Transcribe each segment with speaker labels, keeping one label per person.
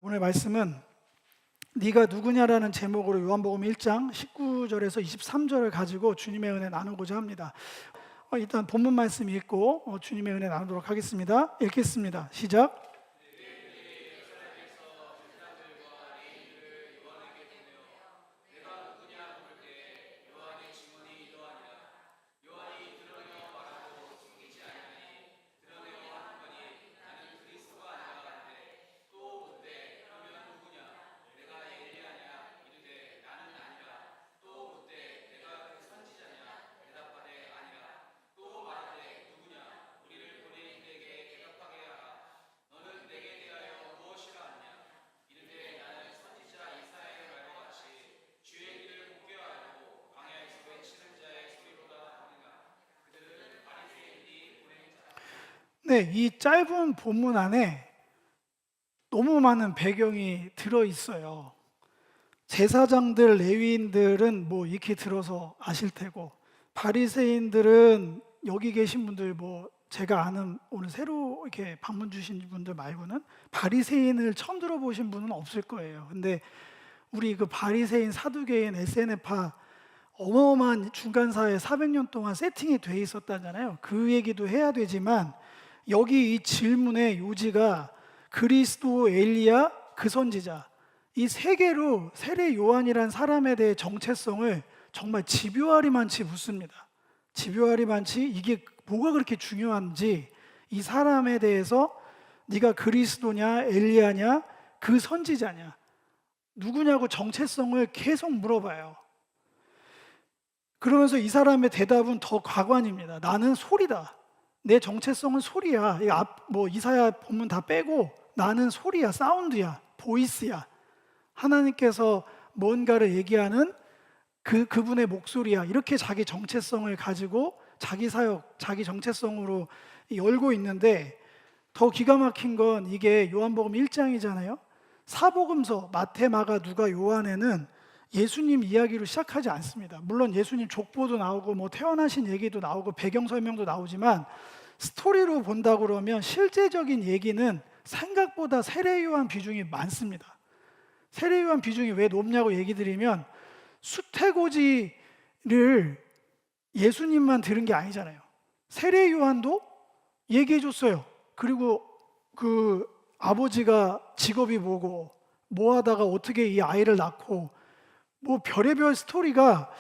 Speaker 1: 오늘 말씀은 네가 누구냐라는 제목으로 요한복음 1장 19절에서 23절을 가지고 주님의 은혜 나누고자 합니다. 일단 본문 말씀 읽고 주님의 은혜 나누도록 하겠습니다. 읽겠습니다. 시작. 네, 이 짧은 본문 안에 너무 많은 배경이 들어 있어요. 제사장들, 레위인들은 뭐 익히 들어서 아실 테고, 바리새인들은 여기 계신 분들 제가 아는 오늘 새로 이렇게 방문 주신 분들 말고는 바리새인을 처음 들어보신 분은 없을 거예요. 근데 우리 그 바리새인, 사두개인, SNF파 어마어마한 중간사회 400년 동안 세팅이 돼 있었다잖아요. 그 얘기도 해야 되지만 여기 이 질문의 요지가 그리스도, 엘리야, 그 선지자, 이 세 개로 세례 요한이란 사람에 대해 정체성을 정말 집요하리만치 묻습니다. 집요하리만치 이게 뭐가 그렇게 중요한지, 이 사람에 대해서 네가 그리스도냐, 엘리야냐, 그 선지자냐, 누구냐고 정체성을 계속 물어봐요. 그러면서 이 사람의 대답은 더 가관입니다. 나는 소리다. 내 정체성은 소리야. 이사야 본문 다 빼고 나는 소리야, 사운드야, 보이스야. 하나님께서 뭔가를 얘기하는 그분의 목소리야. 이렇게 자기 정체성을 가지고 자기 사역, 자기 정체성으로 열고 있는데, 더 기가 막힌 건 이게 요한복음 1장이잖아요. 사복음서 마태, 마가, 누가, 요한에는 예수님 이야기로 시작하지 않습니다. 물론 예수님 족보도 나오고 태어나신 얘기도 나오고 배경 설명도 나오지만, 스토리로 본다 그러면 실제적인 얘기는 생각보다 세례 요한 비중이 많습니다. 세례 요한 비중이 왜 높냐고 얘기 드리면, 수태고지를 예수님만 들은 게 아니잖아요. 세례 요한도 얘기해 줬어요. 그리고 그 아버지가 직업이 뭐고 뭐 하다가 어떻게 이 아이를 낳고 별의별 스토리가,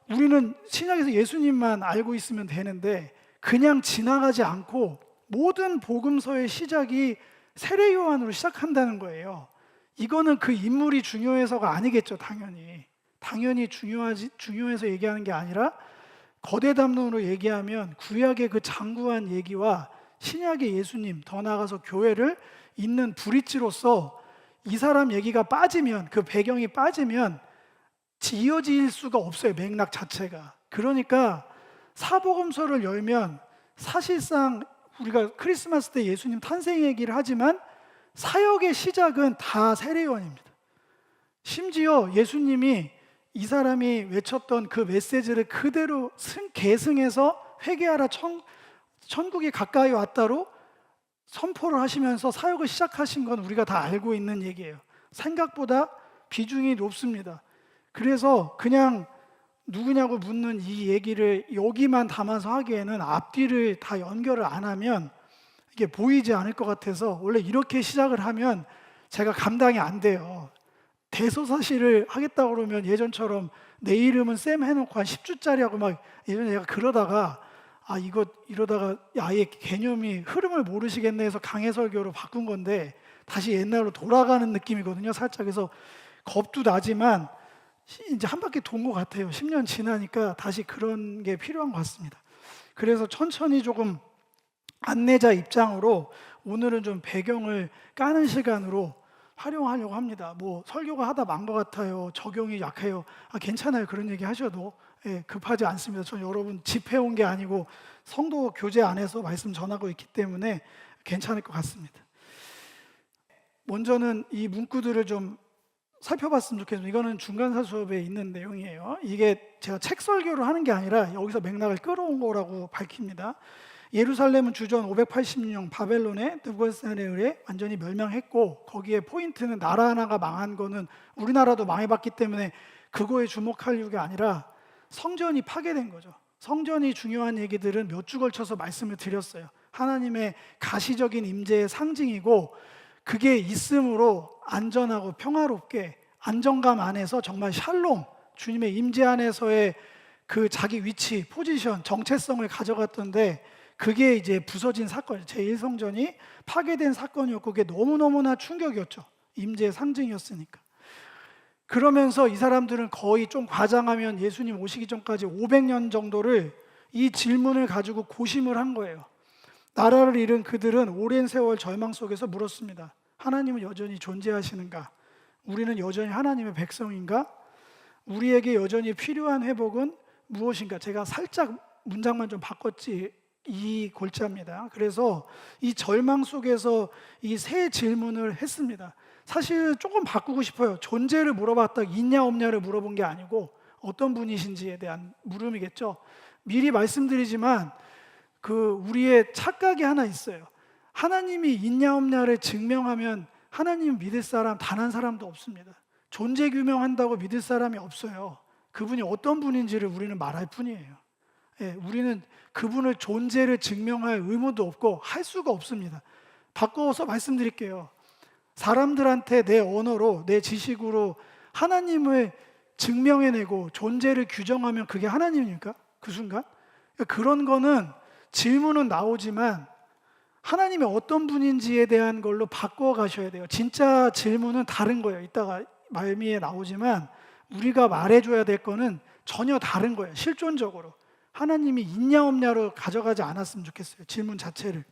Speaker 1: 우리는 신약에서 예수님만 알고 있으면 되는데 그냥 지나가지 않고 모든 복음서의 시작이 세례 요한으로 시작한다는 거예요. 이거는 그 인물이 중요해서가 아니겠죠. 당연히 중요해서 얘기하는 게 아니라, 거대 담론으로 얘기하면 구약의 그 장구한 얘기와 신약의 예수님, 더 나아가서 교회를 잇는 브릿지로서 이 사람 얘기가 빠지면, 그 배경이 빠지면 이어질 수가 없어요. 맥락 자체가. 그러니까 사복음서를 열면 사실상 우리가 크리스마스 때 예수님 탄생 얘기를 하지만 사역의 시작은 다 세례 요한입니다. 심지어 예수님이 이 사람이 외쳤던 그 메시지를 그대로 계승해서 회개하라, 천국이 가까이 왔다로 선포를 하시면서 사역을 시작하신 건 우리가 다 알고 있는 얘기예요. 생각보다 비중이 높습니다. 그래서 그냥 누구냐고 묻는 이 얘기를 여기만 담아서 하기에는 앞뒤를 다 연결을 안 하면 이게 보이지 않을 것 같아서, 원래 이렇게 시작을 하면 제가 감당이 안 돼요. 대소사실을 하겠다 그러면 예전처럼 내 이름은 쌤 해놓고 한 10주짜리 하고 예전에 제가 그러다가 이러다가 아예 개념이 흐름을 모르시겠네 해서 강해설교로 바꾼 건데 다시 옛날로 돌아가는 느낌이거든요. 살짝. 그래서 겁도 나지만 이제 한 바퀴 돈 것 같아요. 10년 지나니까 다시 그런 게 필요한 것 같습니다. 그래서 천천히 조금 안내자 입장으로 오늘은 좀 배경을 까는 시간으로 활용하려고 합니다. 설교가 하다 만 것 같아요, 적용이 약해요, 괜찮아요. 그런 얘기 하셔도 급하지 않습니다. 전 여러분 집회온 게 아니고 성도 교제 안에서 말씀 전하고 있기 때문에 괜찮을 것 같습니다. 먼저는 이 문구들을 좀 살펴봤으면 좋겠습니다. 이거는 중간사 수업에 있는 내용이에요. 이게 제가 책 설교를 하는 게 아니라 여기서 맥락을 끌어온 거라고 밝힙니다. 예루살렘은 주전 586년 바벨론의 느부갓네살에 완전히 멸망했고, 거기에 포인트는 나라 하나가 망한 거는 우리나라도 망해봤기 때문에 그거에 주목할 이유가 아니라 성전이 파괴된 거죠. 성전이 중요한 얘기들은 몇 주 걸쳐서 말씀을 드렸어요. 하나님의 가시적인 임재의 상징이고, 그게 있음으로 안전하고 평화롭게 안정감 안에서 정말 샬롬, 주님의 임재 안에서의 그 자기 위치, 포지션, 정체성을 가져갔던데, 그게 이제 부서진 사건이에요. 제1성전이 파괴된 사건이었고, 그게 너무너무나 충격이었죠. 임재의 상징이었으니까. 그러면서 이 사람들은 거의 좀 과장하면 예수님 오시기 전까지 500년 정도를 이 질문을 가지고 고심을 한 거예요. 나라를 잃은 그들은 오랜 세월 절망 속에서 물었습니다. 하나님은 여전히 존재하시는가? 우리는 여전히 하나님의 백성인가? 우리에게 여전히 필요한 회복은 무엇인가? 제가 살짝 문장만 좀 바꿨지, 이 골자입니다. 그래서 이 절망 속에서 이 세 질문을 했습니다. 사실 조금 바꾸고 싶어요. 존재를 물어봤다, 있냐 없냐를 물어본 게 아니고 어떤 분이신지에 대한 물음이겠죠. 미리 말씀드리지만 우리의 착각이 하나 있어요. 하나님이 있냐 없냐를 증명하면 하나님 믿을 사람 단 한 사람도 없습니다. 존재 규명한다고 믿을 사람이 없어요. 그분이 어떤 분인지를 우리는 말할 뿐이에요. 우리는 그분을 존재를 증명할 의무도 없고 할 수가 없습니다. 바꿔서 말씀드릴게요. 사람들한테 내 언어로, 내 지식으로 하나님을 증명해내고 존재를 규정하면 그게 하나님입니까? 그 순간? 그런 거는 질문은 나오지만 하나님이 어떤 분인지에 대한 걸로 바꿔 가셔야 돼요. 진짜 질문은 다른 거예요. 이따가 말미에 나오지만 우리가 말해줘야 될 거는 전혀 다른 거예요. 실존적으로 하나님이 있냐 없냐로 가져가지 않았으면 좋겠어요. 질문 자체를.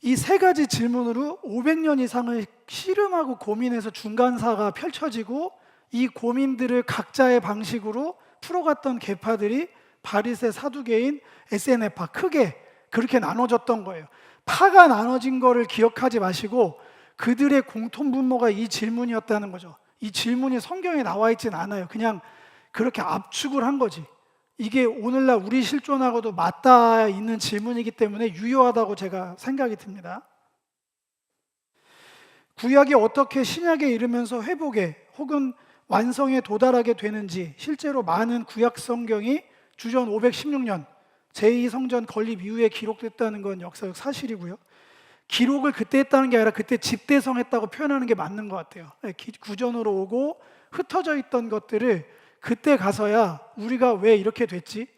Speaker 1: 이 세 가지 질문으로 500년 이상을 씨름하고 고민해서 중간사가 펼쳐지고, 이 고민들을 각자의 방식으로 풀어갔던 계파들이 바리새, 사두개인, SNF파, 크게 그렇게 나눠졌던 거예요. 파가 나눠진 거를 기억하지 마시고 그들의 공통분모가 이 질문이었다는 거죠. 이 질문이 성경에 나와 있진 않아요. 그냥 그렇게 압축을 한 거지. 이게 오늘날 우리 실존하고도 맞닿아 있는 질문이기 때문에 유효하다고 제가 생각이 듭니다. 구약이 어떻게 신약에 이르면서 회복에 혹은 완성에 도달하게 되는지, 실제로 많은 구약 성경이 주전 516년 제2성전 건립 이후에 기록됐다는 건 역사적 사실이고요. 기록을 그때 했다는 게 아니라 그때 집대성했다고 표현하는 게 맞는 것 같아요. 구전으로 오고 흩어져 있던 것들을 그때 가서야 우리가 왜 이렇게 됐지?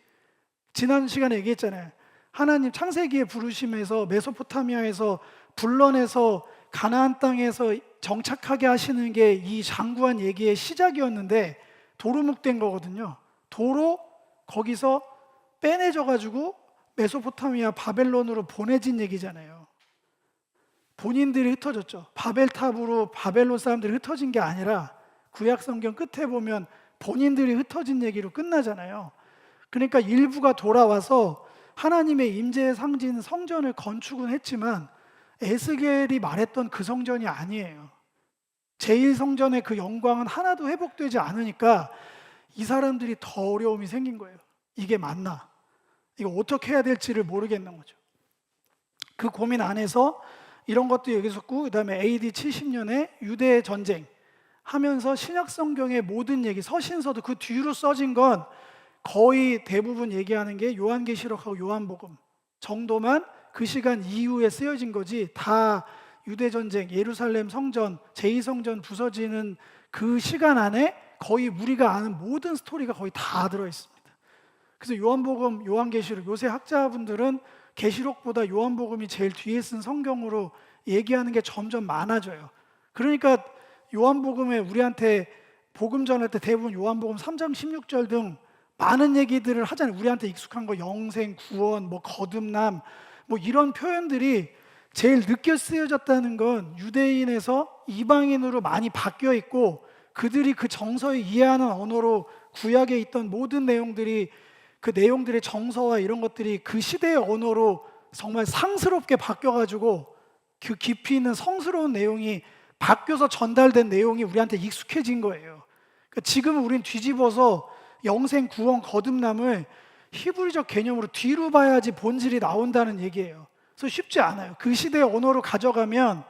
Speaker 1: 지난 시간에 얘기했잖아요. 하나님 창세기에 부르심에서 메소포타미아에서 불러내서 가나안 땅에서 정착하게 하시는 게 이 장구한 얘기의 시작이었는데 도루묵된 거거든요. 도로 거기서 빼내져 가지고 메소포타미아 바벨론으로 보내진 얘기잖아요. 본인들이 흩어졌죠. 바벨탑으로 바벨론 사람들이 흩어진 게 아니라 구약 성경 끝에 보면 본인들이 흩어진 얘기로 끝나잖아요. 그러니까 일부가 돌아와서 하나님의 임재의 상징 성전을 건축은 했지만 에스겔이 말했던 그 성전이 아니에요. 제1성전의 그 영광은 하나도 회복되지 않으니까 이 사람들이 더 어려움이 생긴 거예요. 이게 맞나? 이거 어떻게 해야 될지를 모르겠는 거죠. 그 고민 안에서 이런 것도 얘기했었고, 그 다음에 AD 70년에 유대 전쟁 하면서 신약 성경의 모든 얘기, 서신서도 그 뒤로 써진 건 거의 대부분 얘기하는 게 요한계시록하고 요한복음 정도만 그 시간 이후에 쓰여진 거지, 다 유대 전쟁, 예루살렘 성전, 제2성전 부서지는 그 시간 안에 거의 우리가 아는 모든 스토리가 거의 다 들어 있습니다. 그래서 요한복음, 요한계시록, 요새 학자분들은 계시록보다 요한복음이 제일 뒤에 쓴 성경으로 얘기하는 게 점점 많아져요. 그러니까 요한복음에 우리한테 복음 전할 때 대부분 요한복음 3장 16절 등 많은 얘기들을 하잖아요. 우리한테 익숙한 거 영생, 구원, 뭐 거듭남, 뭐 이런 표현들이 제일 늦게 쓰여졌다는 건 유대인에서 이방인으로 많이 바뀌어 있고, 그들이 그 정서에 이해하는 언어로 구약에 있던 모든 내용들이, 그 내용들의 정서와 이런 것들이 그 시대의 언어로 정말 상스럽게 바뀌어가지고 그 깊이 있는 성스러운 내용이 바뀌어서 전달된 내용이 우리한테 익숙해진 거예요. 그러니까 지금 우린 뒤집어서 영생, 구원, 거듭남을 히브리적 개념으로 뒤로 봐야지 본질이 나온다는 얘기예요. 그래서 쉽지 않아요. 그 시대의 언어로 가져가면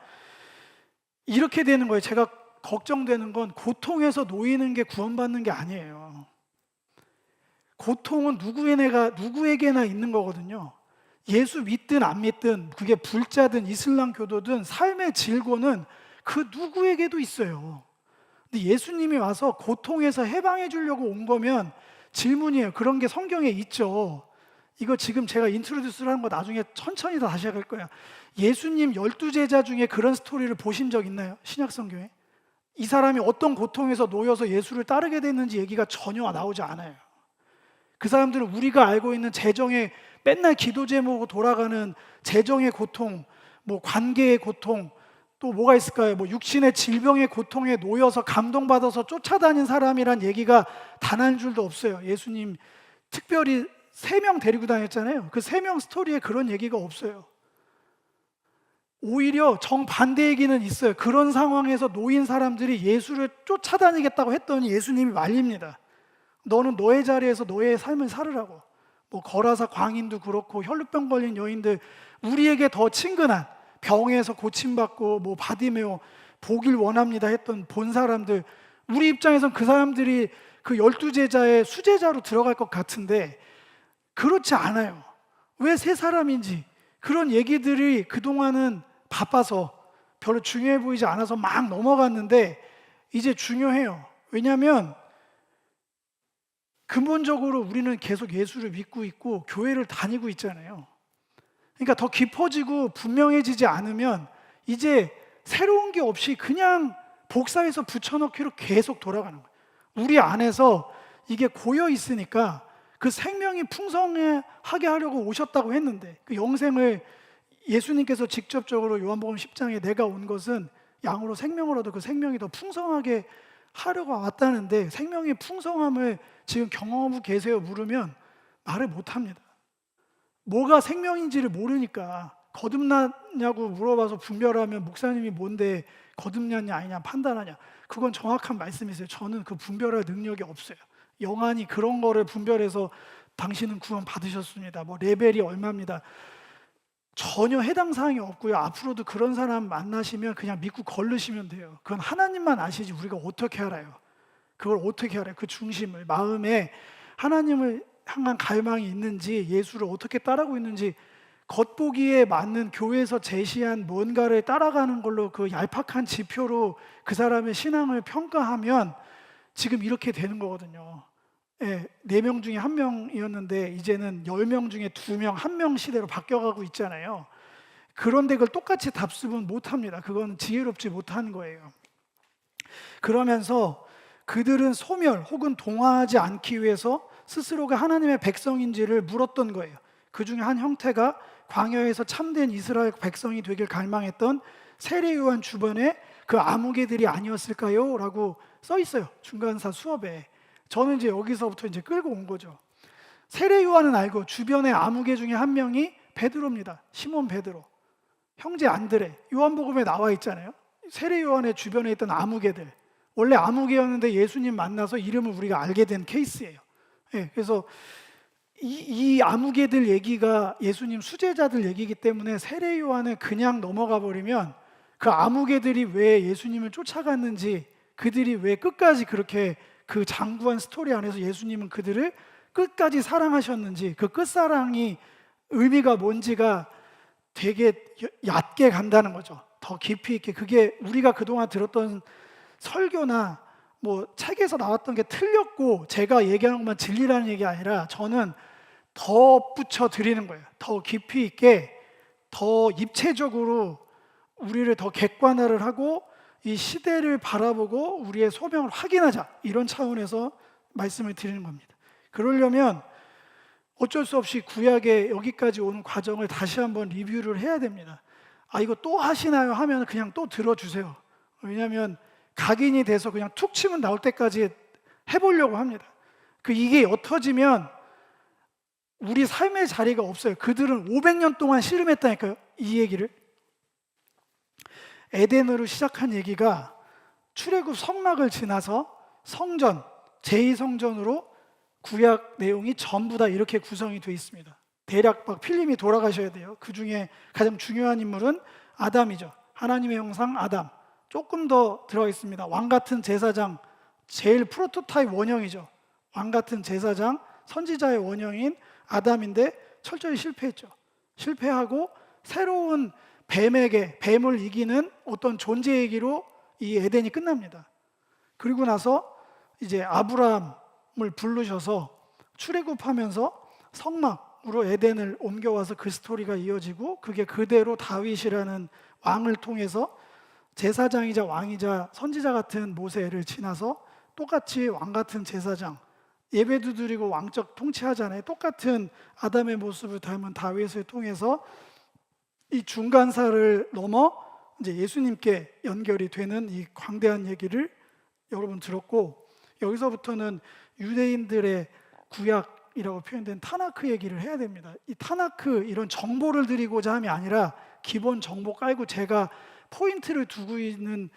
Speaker 1: 이렇게 되는 거예요. 제가 걱정되는 건 고통에서 놓이는 게 구원받는 게 아니에요. 고통은 누구에게나 있는 거거든요. 예수 믿든 안 믿든, 그게 불자든 이슬람교도든 삶의 질고는 그 누구에게도 있어요. 근데 예수님이 와서 고통에서 해방해 주려고 온 거면 질문이에요. 그런 게 성경에 있죠. 이거 지금 제가 인트로듀스를 하는 거 나중에 천천히 다 다시 할 거야. 예수님 12제자 중에 그런 스토리를 보신 적 있나요? 신약 성경에? 이 사람이 어떤 고통에서 놓여서 예수를 따르게 됐는지 얘기가 전혀 나오지 않아요. 그 사람들은 우리가 알고 있는 재정의 맨날 기도 제목으로 돌아가는 재정의 고통, 뭐 관계의 고통, 또 뭐가 있을까요? 뭐 육신의 질병의 고통에 놓여서 감동받아서 쫓아다닌 사람이란 얘기가 단 한 줄도 없어요. 예수님 특별히 3명 데리고 다녔잖아요. 그 3명 스토리에 그런 얘기가 없어요. 오히려 정반대 얘기는 있어요. 그런 상황에서 놓인 사람들이 예수를 쫓아다니겠다고 했더니 예수님이 말립니다. 너는 너의 자리에서 너의 삶을 살으라고. 뭐 거라사 광인도 그렇고 혈루병 걸린 여인들, 우리에게 더 친근한, 병에서 고침받고 뭐 바디메오 보길 원합니다 했던 본 사람들, 우리 입장에선 그 사람들이 그 12제자의 수제자로 들어갈 것 같은데 그렇지 않아요. 왜 세 사람인지 그런 얘기들이 그동안은 바빠서 별로 중요해 보이지 않아서 막 넘어갔는데 이제 중요해요. 왜냐하면 근본적으로 우리는 계속 예수를 믿고 있고 교회를 다니고 있잖아요. 그러니까 더 깊어지고 분명해지지 않으면 이제 새로운 게 없이 그냥 복사해서 붙여넣기로 계속 돌아가는 거예요. 우리 안에서 이게 고여 있으니까 그 생명이 풍성하게 하려고 오셨다고 했는데 그 영생을 예수님께서 직접적으로 요한복음 10장에 내가 온 것은 양으로 생명을 얻어 그 생명이 더 풍성하게 하려고 왔다는데 생명의 풍성함을 지금 경험하고 계세요? 물으면 말을 못합니다. 뭐가 생명인지를 모르니까 거듭났냐고 물어봐서 분별하면 목사님이 뭔데 거듭났냐 아니냐 판단하냐, 그건 정확한 말씀이세요. 저는 그 분별할 능력이 없어요. 영안이 그런 거를 분별해서 당신은 구원 받으셨습니다, 뭐 레벨이 얼마입니다, 전혀 해당 사항이 없고요. 앞으로도 그런 사람 만나시면 그냥 믿고 걸르시면 돼요. 그건 하나님만 아시지 우리가 어떻게 알아요? 그걸 어떻게 알아요? 그 중심을, 마음에 하나님을 향한 갈망이 있는지, 예수를 어떻게 따르고 있는지, 겉보기에 맞는 교회에서 제시한 뭔가를 따라가는 걸로 그 얄팍한 지표로 그 사람의 신앙을 평가하면 지금 이렇게 되는 거거든요. 4명 중에 1명이었는데 이제는 10명 중에 2명, 1명 시대로 바뀌어가고 있잖아요. 그런데 그걸 똑같이 답습은 못합니다. 그건 지혜롭지 못한 거예요. 그러면서 그들은 소멸 혹은 동화하지 않기 위해서 스스로가 하나님의 백성인지를 물었던 거예요. 그 중에 한 형태가 광야에서 참된 이스라엘 백성이 되길 갈망했던 세례 요한 주변에 그 아무개들이 아니었을까요? 라고 써 있어요. 중간사 수업에. 저는 이제 여기서부터 이제 끌고 온 거죠. 세례 요한은 알고 주변의 아무개 중에 한 명이 베드로입니다. 시몬 베드로. 형제 안드레. 요한복음에 나와 있잖아요. 세례 요한의 주변에 있던 아무개들. 원래 아무개였는데 예수님 만나서 이름을 우리가 알게 된 케이스예요. 그래서 이 아무개들 얘기가 예수님 수제자들 얘기이기 때문에 세례 요한을 그냥 넘어가 버리면 그 아무개들이 왜 예수님을 쫓아갔는지, 그들이 왜 끝까지 그렇게 그 장구한 스토리 안에서 예수님은 그들을 끝까지 사랑하셨는지, 그 끝사랑이 의미가 뭔지가 되게 얕게 간다는 거죠. 더 깊이 있게. 그게 우리가 그동안 들었던 설교나 뭐 책에서 나왔던 게 틀렸고 제가 얘기하는 것만 진리라는 얘기 아니라 저는 더 붙여 드리는 거예요. 더 깊이 있게, 더 입체적으로 우리를 더 객관화를 하고 이 시대를 바라보고 우리의 소명을 확인하자, 이런 차원에서 말씀을 드리는 겁니다. 그러려면 어쩔 수 없이 구약에 여기까지 오는 과정을 다시 한번 리뷰를 해야 됩니다. 이거 또 하시나요? 하면 그냥 또 들어주세요. 왜냐하면 각인이 돼서 그냥 툭 치면 나올 때까지 해보려고 합니다. 이게 옅어지면 우리 삶의 자리가 없어요. 그들은 500년 동안 씨름했다니까요. 이 얘기를. 에덴으로 시작한 얘기가 출애굽 성막을 지나서 성전, 제2성전으로 구약 내용이 전부 다 이렇게 구성이 되어 있습니다. 대략 막 필름이 돌아가셔야 돼요. 그 중에 가장 중요한 인물은 아담이죠. 하나님의 형상 아담. 조금 더 들어가 있습니다. 왕 같은 제사장, 제일 프로토타입 원형이죠. 왕 같은 제사장, 선지자의 원형인 아담인데 철저히 실패했죠. 실패하고 새로운 뱀을 이기는 어떤 존재 얘기로 이 에덴이 끝납니다. 그리고 나서 이제 아브라함을 부르셔서 출애굽하면서 성막으로 에덴을 옮겨와서 그 스토리가 이어지고, 그게 그대로 다윗이라는 왕을 통해서 제사장이자 왕이자 선지자 같은 모세를 지나서 똑같이 왕 같은 제사장, 예배도 드리고 왕적 통치하잖아요. 똑같은 아담의 모습을 닮은 다윗을 통해서 이 중간사를 넘어 이제 예수님께 연결이 되는 이 광대한 얘기를 여러분 들었고, 여기서부터는 유대인들의 구약이라고 표현된 타나크 얘기를 해야 됩니다. 이 타나크, 이런 정보를 드리고자 함이 아니라 기본 정보 깔고 제가 포인트를 두고 있는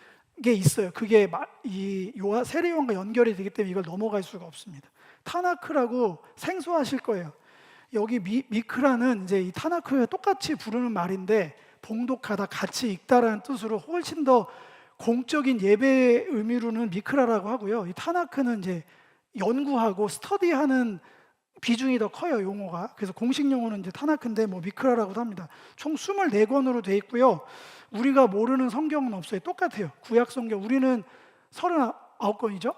Speaker 1: 게 있어요. 그게 이 세례요한과 연결이 되기 때문에 이걸 넘어갈 수가 없습니다. 타나크라고 생소하실 거예요. 여기 미크라는 이제 이 타나크에 똑같이 부르는 말인데, 봉독하다, 같이 읽다라는 뜻으로 훨씬 더 공적인 예배의 의미로는 미크라라고 하고요. 이 타나크는 이제 연구하고 스터디하는 비중이 더 커요, 용어가. 그래서 공식 용어는 이제 타나크인데 뭐 미크라라고도 합니다. 총 24권으로 돼 있고요. 우리가 모르는 성경은 없어요. 똑같아요. 구약 성경 우리는 39권이죠.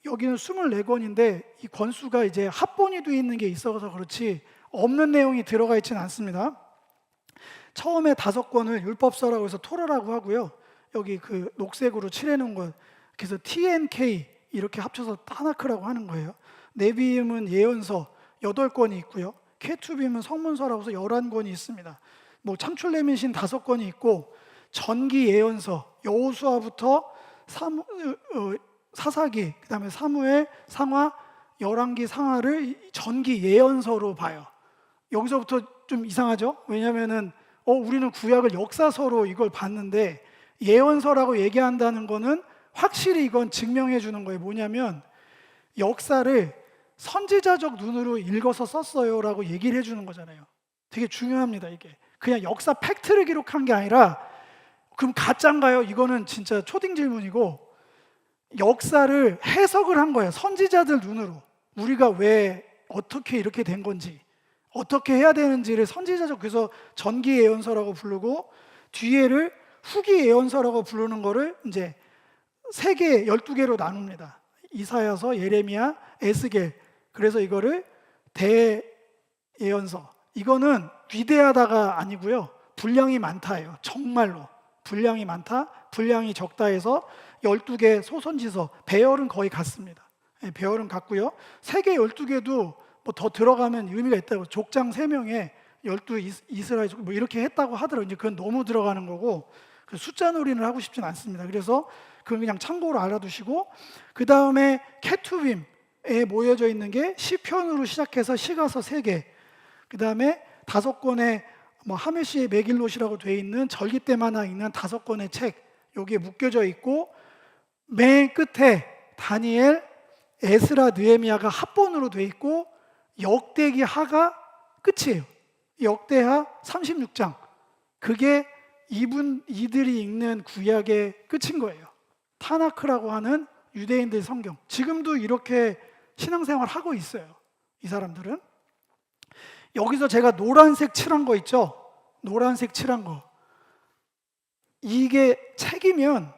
Speaker 1: 여기는 24권인데 이 권수가 이제 합본이 되어 있는 게 있어서 그렇지 없는 내용이 들어가 있지는 않습니다. 처음에 5권을 율법서라고 해서 토라라고 하고요. 여기 그 녹색으로 칠해놓은 것, 그래서 TNK 이렇게 합쳐서 타나크라고 하는 거예요. 네비임은 예언서 8권이 있고요. 케투빔은 성문서라고 해서 11권이 있습니다. 뭐 창출레민신 5권이 있고, 전기 예언서 여호수아부터 사사기, 그 다음에 사무엘, 상하, 열왕기, 상하를 전기 예언서로 봐요. 여기서부터 좀 이상하죠? 왜냐면은 우리는 구약을 역사서로 이걸 봤는데 예언서라고 얘기한다는 거는 확실히 이건 증명해 주는 거예요. 뭐냐면 역사를 선지자적 눈으로 읽어서 썼어요 라고 얘기를 해주는 거잖아요. 되게 중요합니다. 이게 그냥 역사 팩트를 기록한 게 아니라, 그럼 가짜인가요? 이거는 진짜 초딩 질문이고, 역사를 해석을 한 거예요. 선지자들 눈으로 우리가 왜 어떻게 이렇게 된 건지, 어떻게 해야 되는지를 선지자적, 그래서 전기 예언서라고 부르고 뒤에를 후기 예언서라고 부르는 거를 이제 3개, 12개로 나눕니다. 이사야서, 예레미야, 에스겔. 그래서 이거를 대예언서. 이거는 위대하다가 아니고요. 분량이 많다예요. 정말로 분량이 많다, 분량이 적다 해서 12개 소선지서, 배열은 거의 같습니다. 배열은 같고요. 3개, 12개도 뭐 더 들어가면 의미가 있다고, 족장 3명에 12 이스라엘 뭐 이렇게 했다고 하더라고요. 이제 그건 너무 들어가는 거고, 그 숫자 놀이를 하고 싶진 않습니다. 그래서 그건 그냥 참고로 알아두시고, 그 다음에 케투빔에 모여져 있는 게 시편으로 시작해서 시가서 3개, 그 다음에 5권의 뭐 하메시의 메길롯이라고 되어 있는 절기 때만 읽는 5권의 책, 여기에 묶여져 있고, 맨 끝에 다니엘, 에스라, 느헤미야가 합본으로 되어 있고, 역대기 하가 끝이에요. 역대하 36장. 그게 이들이 읽는 구약의 끝인 거예요. 타나크라고 하는 유대인들 성경. 지금도 이렇게 신앙생활 하고 있어요. 이 사람들은. 여기서 제가 노란색 칠한 거 있죠? 노란색 칠한 거. 이게 책이면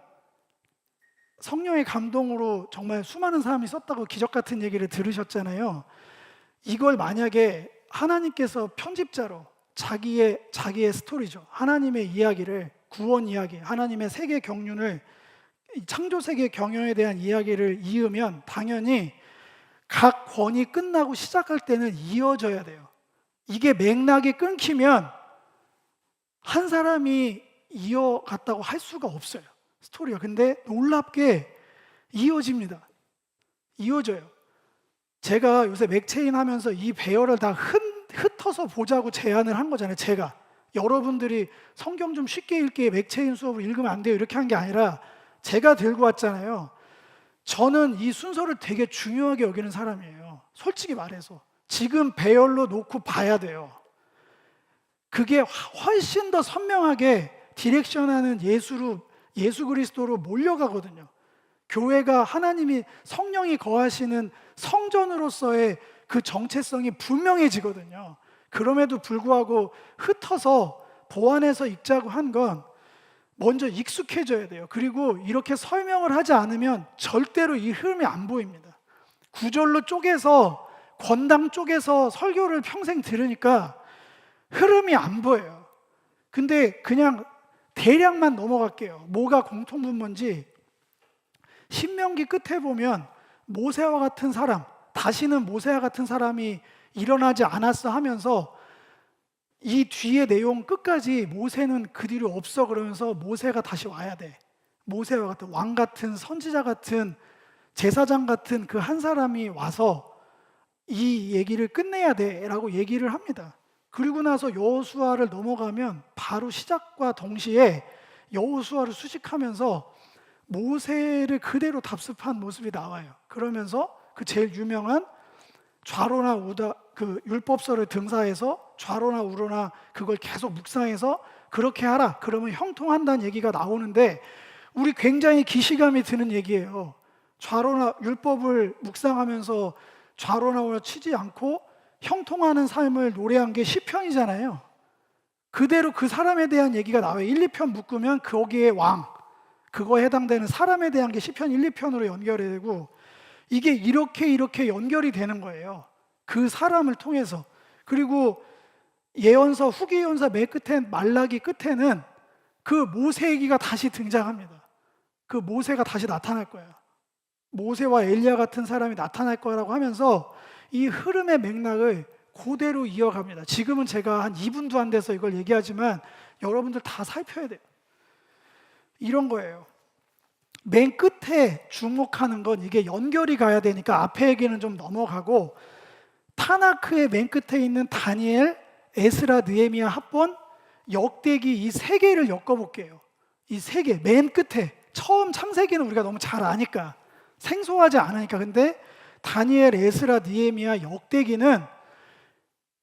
Speaker 1: 성령의 감동으로 정말 수많은 사람이 썼다고 기적 같은 얘기를 들으셨잖아요. 이걸 만약에 하나님께서 편집자로 자기의 스토리죠. 하나님의 이야기를, 구원 이야기, 하나님의 세계 경륜을, 창조 세계 경영에 대한 이야기를 이으면 당연히 각 권이 끝나고 시작할 때는 이어져야 돼요. 이게 맥락이 끊기면 한 사람이 이어갔다고 할 수가 없어요. 스토리가. 근데 놀랍게 이어집니다. 이어져요. 제가 요새 맥체인 하면서 이 배열을 다 흩어서 보자고 제안을 한 거잖아요. 제가 여러분들이 성경 좀 쉽게 읽게 맥체인 수업을 읽으면 안 돼요 이렇게 한 게 아니라 제가 들고 왔잖아요. 저는 이 순서를 되게 중요하게 여기는 사람이에요. 솔직히 말해서 지금 배열로 놓고 봐야 돼요. 그게 훨씬 더 선명하게 디렉션하는 예수 그리스도로 몰려가거든요. 교회가 하나님이 성령이 거하시는 성전으로서의 그 정체성이 분명해지거든요. 그럼에도 불구하고 흩어서 보완해서 읽자고 한 건 먼저 익숙해져야 돼요. 그리고 이렇게 설명을 하지 않으면 절대로 이 흐름이 안 보입니다. 구절로 쪼개서 권당 쪼개서 설교를 평생 들으니까 흐름이 안 보여요. 근데 그냥 대략만 넘어갈게요. 뭐가 공통분모인지. 신명기 끝에 보면 모세와 같은 사람, 다시는 모세와 같은 사람이 일어나지 않았어 하면서 이 뒤에 내용 끝까지 모세는 그 뒤로 없어 그러면서 모세가 다시 와야 돼. 모세와 같은 왕 같은 선지자 같은 제사장 같은 그 한 사람이 와서 이 얘기를 끝내야 돼라고 얘기를 합니다. 그리고 나서 여호수아를 넘어가면 바로 시작과 동시에 여호수아를 수식하면서 모세를 그대로 답습한 모습이 나와요. 그러면서 그 제일 유명한 좌로나 우다 그 율법서를 등사해서 좌로나 우로나 그걸 계속 묵상해서 그렇게 하라 그러면 형통한다는 얘기가 나오는데 우리 굉장히 기시감이 드는 얘기예요. 좌로나 율법을 묵상하면서 좌로나 우로나 치지 않고 형통하는 삶을 노래한 게 시편이잖아요. 그대로 그 사람에 대한 얘기가 나와요. 1, 2편 묶으면 거기에 왕 그거에 해당되는 사람에 대한 게 시편 1, 2편으로 연결이 되고 이게 이렇게 연결이 되는 거예요. 그 사람을 통해서. 그리고 예언서 후기 예언서 맨 끝에 말라기 끝에는 그 모세 얘기가 다시 등장합니다. 그 모세가 다시 나타날 거예요. 모세와 엘리야 같은 사람이 나타날 거라고 하면서 이 흐름의 맥락을 그대로 이어갑니다. 지금은 제가 한 2분도 안 돼서 이걸 얘기하지만 여러분들 다 살펴야 돼요. 이런 거예요. 맨 끝에 주목하는 건 이게 연결이 가야 되니까 앞에 얘기는 좀 넘어가고 타나크의 맨 끝에 있는 다니엘, 에스라, 느헤미야, 합본, 역대기 이 세 개를 엮어볼게요. 이 세 개, 맨 끝에 처음 창세기는 우리가 너무 잘 아니까 생소하지 않으니까. 근데 다니엘, 에스라, 느헤미야, 역대기는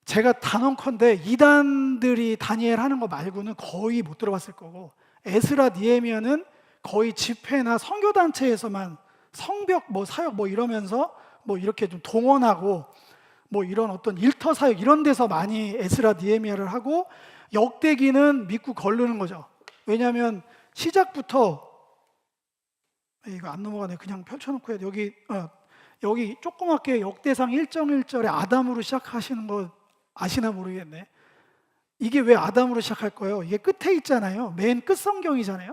Speaker 1: 제가 단언컨대 이단들이 다니엘 하는 거 말고는 거의 못 들어봤을 거고 에스라, 느헤미야는 거의 집회나 선교단체에서만 성벽, 사역 이러면서 이렇게 좀 동원하고 이런 어떤 일터 사역 이런 데서 많이 에스라, 느헤미야를 하고 역대기는 믿고 거르는 거죠. 왜냐하면 시작부터 이거 안 넘어가네. 그냥 펼쳐놓고 해야 돼. 여기 조그맣게 역대상 1.1절에 아담으로 시작하시는 거 아시나 모르겠네. 이게 왜 아담으로 시작할 거예요? 이게 끝에 있잖아요. 맨 끝 성경이잖아요.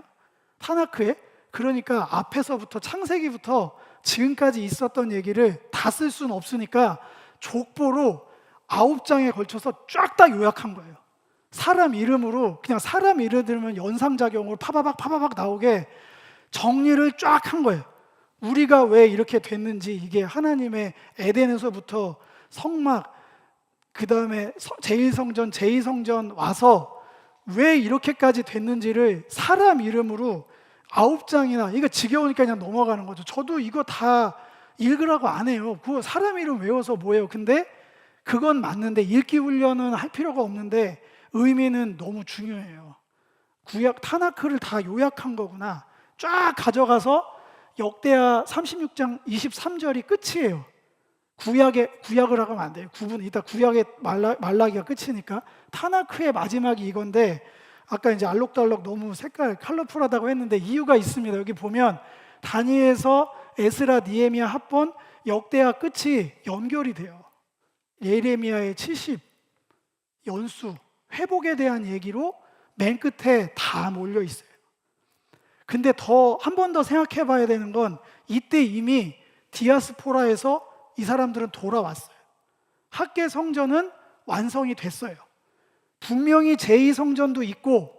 Speaker 1: 타나크에. 그러니까 앞에서부터 창세기부터 지금까지 있었던 얘기를 다 쓸 수는 없으니까 족보로 9장에 걸쳐서 쫙 다 요약한 거예요. 사람 이름으로 그냥 사람 이름 들으면 연상작용으로 파바박 나오게 정리를 쫙 한 거예요. 우리가 왜 이렇게 됐는지 이게 하나님의 에덴에서부터 성막 그 다음에 제1성전, 제2성전 와서 왜 이렇게까지 됐는지를 사람 이름으로 9장이나 이거 지겨우니까 그냥 넘어가는 거죠. 저도 이거 다 읽으라고 안 해요. 그거 사람 이름 외워서 뭐예요. 근데 그건 맞는데 읽기 훈련은 할 필요가 없는데 의미는 너무 중요해요. 구약 타나크를 다 요약한 거구나. 쫙 가져가서 역대하 36장 23절이 끝이에요. 구약을 하면 안 돼요. 이따 구약의 말라기가 끝이니까 타나크의 마지막이 이건데 아까 이제 알록달록 너무 색깔 컬러풀하다고 했는데 이유가 있습니다. 여기 보면 다니엘서 에스라, 느헤미야, 합본, 역대하 끝이 연결이 돼요. 예레미야의 70 연수 회복에 대한 얘기로 맨 끝에 다 몰려 있어요. 근데 한 번 더 생각해 봐야 되는 건 이때 이미 디아스포라에서 이 사람들은 돌아왔어요. 학계 성전은 완성이 됐어요. 분명히 제2성전도 있고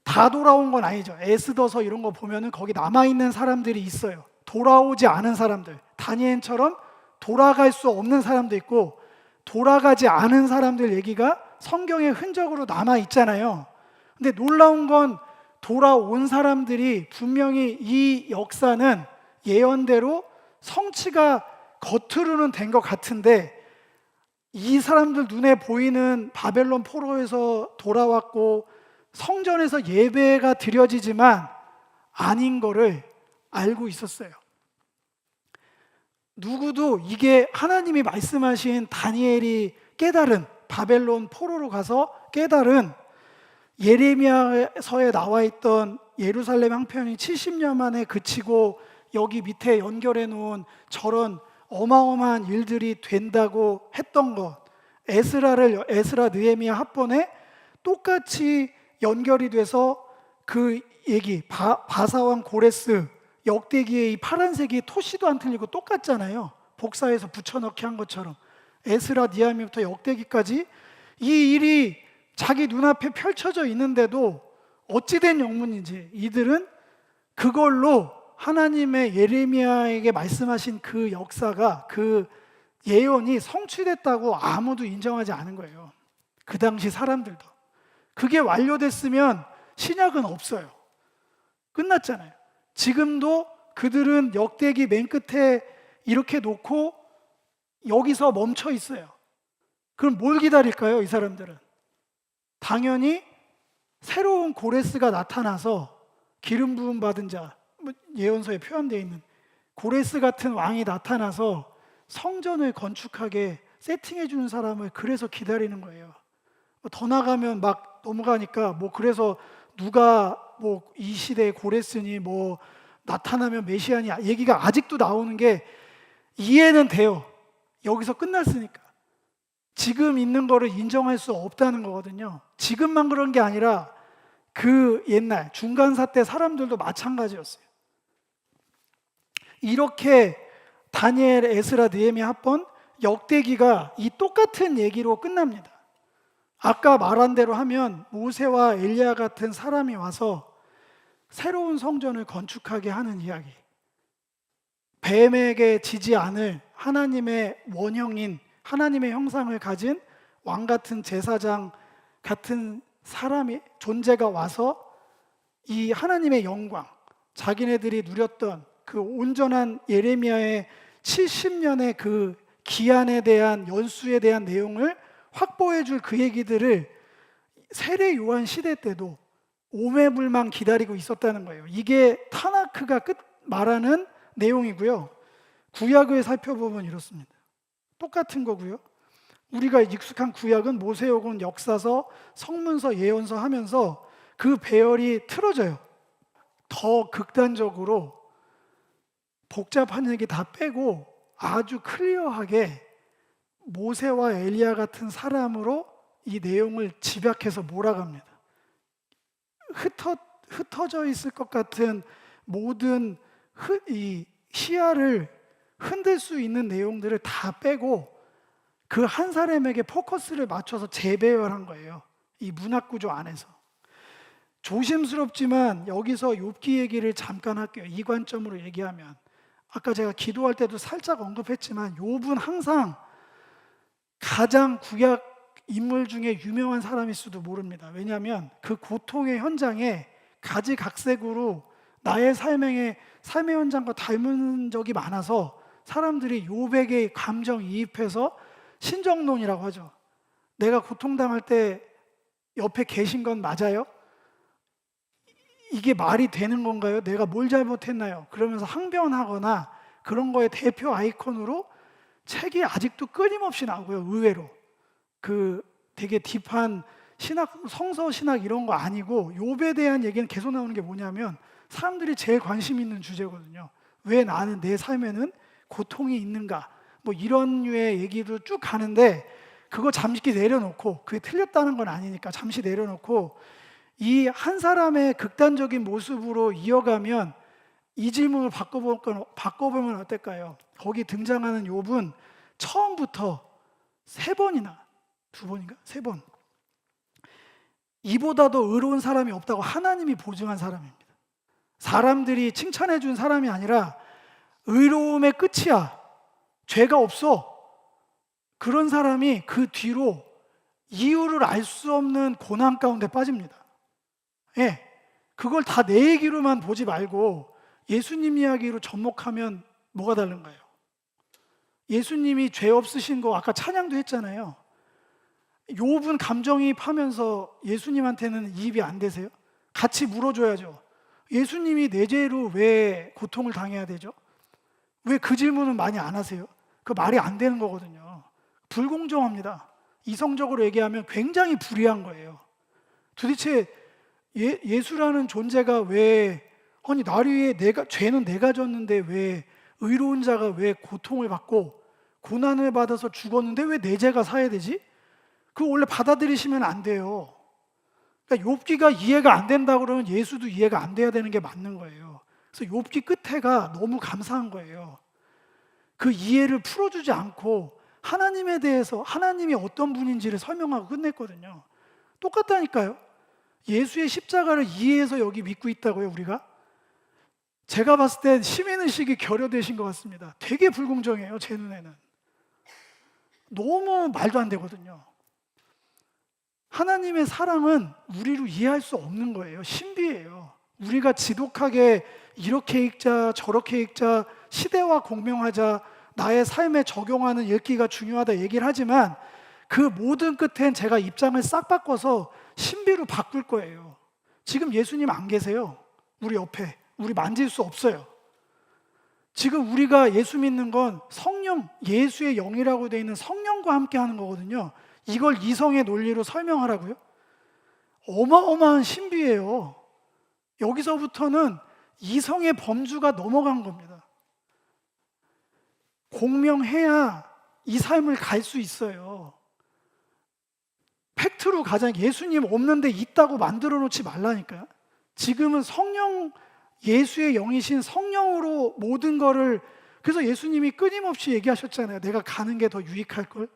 Speaker 1: 다 돌아온 건 아니죠. 에스더서 이런 거 보면은 거기 남아있는 사람들이 있어요. 돌아오지 않은 사람들, 다니엘처럼 돌아갈 수 없는 사람도 있고 돌아가지 않은 사람들 얘기가 성경의 흔적으로 남아있잖아요. 근데 놀라운 건 돌아온 사람들이 분명히 이 역사는 예언대로 성취가 겉으로는 된 것 같은데 이 사람들 눈에 보이는 바벨론 포로에서 돌아왔고 성전에서 예배가 드려지지만 아닌 거를 알고 있었어요. 누구도 이게 하나님이 말씀하신 다니엘이 깨달은, 바벨론 포로로 가서 깨달은 예레미야서에 나와 있던 예루살렘 항편이 70년 만에 그치고 여기 밑에 연결해 놓은 저런 어마어마한 일들이 된다고 했던 것, 에스라 느헤미야 합본에 똑같이 연결이 돼서 그 얘기, 바사왕 고레스 역대기의 이 파란색이 토시도 안 틀리고 똑같잖아요. 복사해서 붙여넣기 한 것처럼 에스라 느헤미야부터 역대기까지 이 일이 자기 눈앞에 펼쳐져 있는데도 어찌된 영문인지 이들은 그걸로 하나님의 예레미야에게 말씀하신 그 역사가, 그 예언이 성취됐다고 아무도 인정하지 않은 거예요. 그 당시 사람들도. 그게 완료됐으면 신약은 없어요. 끝났잖아요. 지금도 그들은 역대기 맨 끝에 이렇게 놓고 여기서 멈춰 있어요. 그럼 뭘 기다릴까요, 이 사람들은? 당연히 새로운 고레스가 나타나서 기름 부음 받은 자, 예언서에 표현되어 있는 고레스 같은 왕이 나타나서 성전을 건축하게 세팅해 주는 사람을 그래서 기다리는 거예요. 더 나가면 막 넘어가니까 그래서 누가 이 시대의 고레스니 나타나면 메시아니 얘기가 아직도 나오는 게 이해는 돼요. 여기서 끝났으니까. 지금 있는 거를 인정할 수 없다는 거거든요. 지금만 그런 게 아니라 그 옛날 중간사 때 사람들도 마찬가지였어요. 이렇게 다니엘, 에스라, 느헤미야 합본 역대기가 이 똑같은 얘기로 끝납니다. 아까 말한 대로 하면 모세와 엘리야 같은 사람이 와서 새로운 성전을 건축하게 하는 이야기. 뱀에게 지지 않을 하나님의 원형인, 하나님의 형상을 가진 왕 같은 제사장 같은 사람이, 존재가 와서 이 하나님의 영광, 자기네들이 누렸던 그 온전한 예레미야의 70년의 그 기한에 대한, 연수에 대한 내용을 확보해 줄 그 얘기들을 세례 요한 시대 때도 오매불망 기다리고 있었다는 거예요. 이게 타나크가 말하는 내용이고요. 구약을 살펴보면 이렇습니다. 똑같은 거고요. 우리가 익숙한 구약은 모세오군, 역사서, 성문서, 예언서 하면서 그 배열이 틀어져요. 더 극단적으로 복잡한 얘기 다 빼고 아주 클리어하게 모세와 엘리야 같은 사람으로 이 내용을 집약해서 몰아갑니다. 흩어져 있을 것 같은 모든 이 시야를 흔들 수 있는 내용들을 다 빼고 그 한 사람에게 포커스를 맞춰서 재배열한 거예요. 이 문학 구조 안에서. 조심스럽지만 여기서 욥기 얘기를 잠깐 할게요. 이 관점으로 얘기하면, 아까 제가 기도할 때도 살짝 언급했지만 욥은 항상 가장 구약 인물 중에 유명한 사람일 수도 모릅니다. 왜냐하면 그 고통의 현장에 가지각색으로 나의 삶의 현장과 닮은 적이 많아서 사람들이 욥에게 감정이입해서 신정론이라고 하죠. 내가 고통당할 때 옆에 계신 건 맞아요? 이게 말이 되는 건가요? 내가 뭘 잘못했나요? 그러면서 항변하거나 그런 거의 대표 아이콘으로 책이 아직도 끊임없이 나오고요. 의외로 그 되게 딥한 신학, 성서 신학 이런 거 아니고 욥에 대한 얘기는 계속 나오는 게 뭐냐면 사람들이 제일 관심 있는 주제거든요. 왜 나는 내 삶에는 고통이 있는가? 이런 류의 얘기도 쭉 가는데 그거 잠시 내려놓고, 그게 틀렸다는 건 아니니까 잠시 내려놓고 이 한 사람의 극단적인 모습으로 이어가면 이 질문을 바꿔보면 어떨까요? 거기 등장하는 욥은 처음부터 3번이나 2번인가? 3번 이보다도 의로운 사람이 없다고 하나님이 보증한 사람입니다. 사람들이 칭찬해 준 사람이 아니라 의로움의 끝이야, 죄가 없어, 그런 사람이 그 뒤로 이유를 알 수 없는 고난 가운데 빠집니다. 예, 그걸 다 내 얘기로만 보지 말고 예수님 이야기로 접목하면 뭐가 다른가요? 예수님이 죄 없으신 거 아까 찬양도 했잖아요. 욥은 감정이입하면서 예수님한테는 이입이 안 되세요? 같이 물어줘야죠. 예수님이 내 죄로 왜 고통을 당해야 되죠? 왜 그 질문은 많이 안 하세요? 그 말이 안 되는 거거든요. 불공정합니다. 이성적으로 얘기하면 굉장히 불의한 거예요. 도대체 예수라는 존재가 왜, 아니 날 위해 죄는 내가 졌는데 왜 의로운 자가 왜 고통을 받고 고난을 받아서 죽었는데 왜 내 죄가 사야 되지? 그거 원래 받아들이시면 안 돼요. 그러니까 욥기가 이해가 안 된다 그러면 예수도 이해가 안 돼야 되는 게 맞는 거예요. 그래서 욥기 끝에가 너무 감사한 거예요. 그 이해를 풀어주지 않고 하나님에 대해서 하나님이 어떤 분인지를 설명하고 끝냈거든요. 똑같다니까요. 예수의 십자가를 이해해서 여기 믿고 있다고요, 우리가? 제가 봤을 땐 시민의식이 결여되신 것 같습니다. 되게 불공정해요, 제 눈에는. 너무 말도 안 되거든요. 하나님의 사랑은 우리로 이해할 수 없는 거예요. 신비예요. 우리가 지독하게 이렇게 읽자 저렇게 읽자 시대와 공명하자 나의 삶에 적용하는 읽기가 중요하다 얘기를 하지만 그 모든 끝엔 제가 입장을 싹 바꿔서 신비로 바꿀 거예요. 지금 예수님 안 계세요. 우리 옆에. 우리 만질 수 없어요. 지금 우리가 예수 믿는 건 성령, 예수의 영이라고 되어 있는 성령과 함께 하는 거거든요. 이걸 이성의 논리로 설명하라고요? 어마어마한 신비예요. 여기서부터는 이성의 범주가 넘어간 겁니다. 공명해야 이 삶을 갈 수 있어요. 팩트로 가자. 예수님 없는데 있다고 만들어 놓지 말라니까요. 지금은 성령, 예수의 영이신 성령으로 모든 거를, 그래서 예수님이 끊임없이 얘기하셨잖아요. 내가 가는 게 더 유익할걸.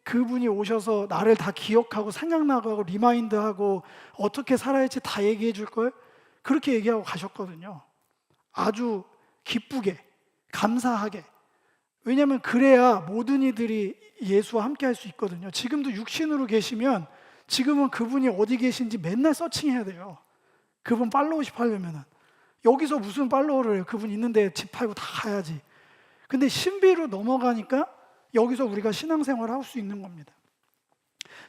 Speaker 1: 그분이 오셔서 나를 다 기억하고 생각나고 리마인드하고 어떻게 살아야 할지 다 얘기해 줄걸. 그렇게 얘기하고 가셨거든요. 아주 기쁘게, 감사하게. 왜냐하면 그래야 모든 이들이 예수와 함께 할 수 있거든요. 지금도 육신으로 계시면 지금은 그분이 어디 계신지 맨날 서칭해야 돼요. 그분 팔로우십 하려면은. 여기서 무슨 팔로우를 해요? 그분 있는데 집 팔고 다 가야지. 근데 신비로 넘어가니까 여기서 우리가 신앙생활을 할 수 있는 겁니다.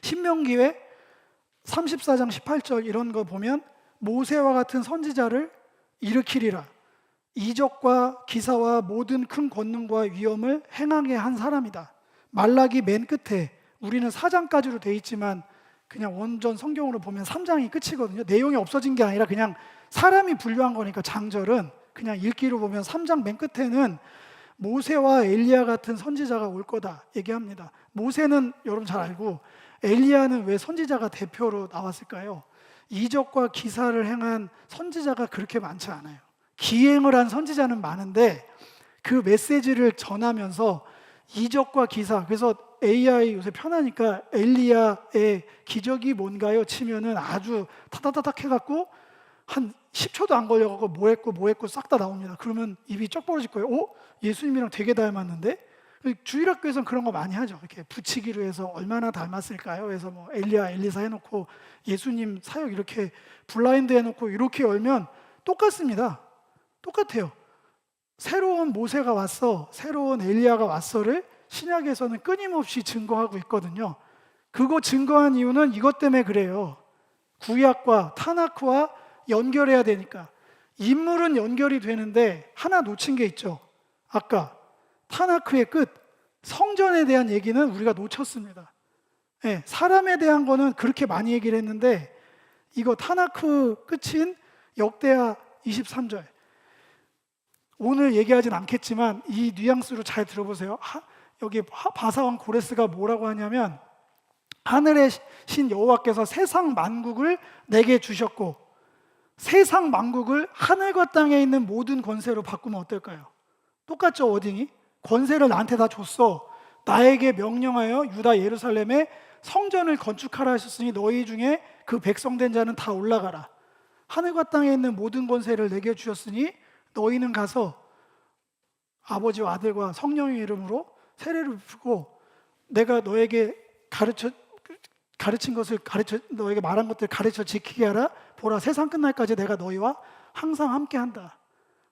Speaker 1: 신명기에 34장 18절 이런 거 보면 모세와 같은 선지자를 일으키리라. 이적과 기사와 모든 큰 권능과 위엄을 행하게 한 사람이다. 말라기 맨 끝에 우리는 4장까지로 돼 있지만 그냥 원전 성경으로 보면 3장이 끝이거든요. 내용이 없어진 게 아니라 그냥 사람이 분류한 거니까 장절은 그냥 읽기로 보면 3장 맨 끝에는 모세와 엘리야 같은 선지자가 올 거다 얘기합니다. 모세는 여러분 잘 알고 엘리야는 왜 선지자가 대표로 나왔을까요? 이적과 기사를 행한 선지자가 그렇게 많지 않아요. 기행을 한 선지자는 많은데 그 메시지를 전하면서 이적과 기사, 그래서 AI 요새 편하니까 엘리야의 기적이 뭔가요? 치면은 아주 타다다닥 해갖고 한 10초도 안 걸려갖고 뭐 했고 싹 다 나옵니다. 그러면 입이 쩍 벌어질 거예요. 예수님이랑 되게 닮았는데? 주일학교에서는 그런 거 많이 하죠. 이렇게 붙이기로 해서 얼마나 닮았을까요? 그래서 뭐 엘리야, 엘리사 해놓고 예수님 사역 이렇게 블라인드 해놓고 이렇게 열면 똑같습니다. 똑같아요. 새로운 모세가 왔어, 새로운 엘리야가 왔어를 신약에서는 끊임없이 증거하고 있거든요. 그거 증거한 이유는 이것 때문에 그래요. 구약과 타나크와 연결해야 되니까. 인물은 연결이 되는데 하나 놓친 게 있죠. 아까 타나크의 끝, 성전에 대한 얘기는 우리가 놓쳤습니다. 네, 사람에 대한 거는 그렇게 많이 얘기를 했는데 이거 타나크 끝인 역대하 23절, 오늘 얘기하진 않겠지만 이 뉘앙스로 잘 들어보세요. 여기 바사왕 고레스가 뭐라고 하냐면 하늘의 신 여호와께서 세상 만국을 내게 주셨고, 세상 만국을 하늘과 땅에 있는 모든 권세로 바꾸면 어떨까요? 똑같죠, 워딩이? 권세를 나한테 다 줬어. 나에게 명령하여 유다 예루살렘에 성전을 건축하라 하셨으니 너희 중에 그 백성된 자는 다 올라가라. 하늘과 땅에 있는 모든 권세를 내게 주셨으니 너희는 가서 아버지와 아들과 성령의 이름으로 세례를 부고 내가 너에게 가르친 것을 너에게 말한 것들 가르쳐 지키게 하라. 보라, 세상 끝날까지 내가 너희와 항상 함께 한다.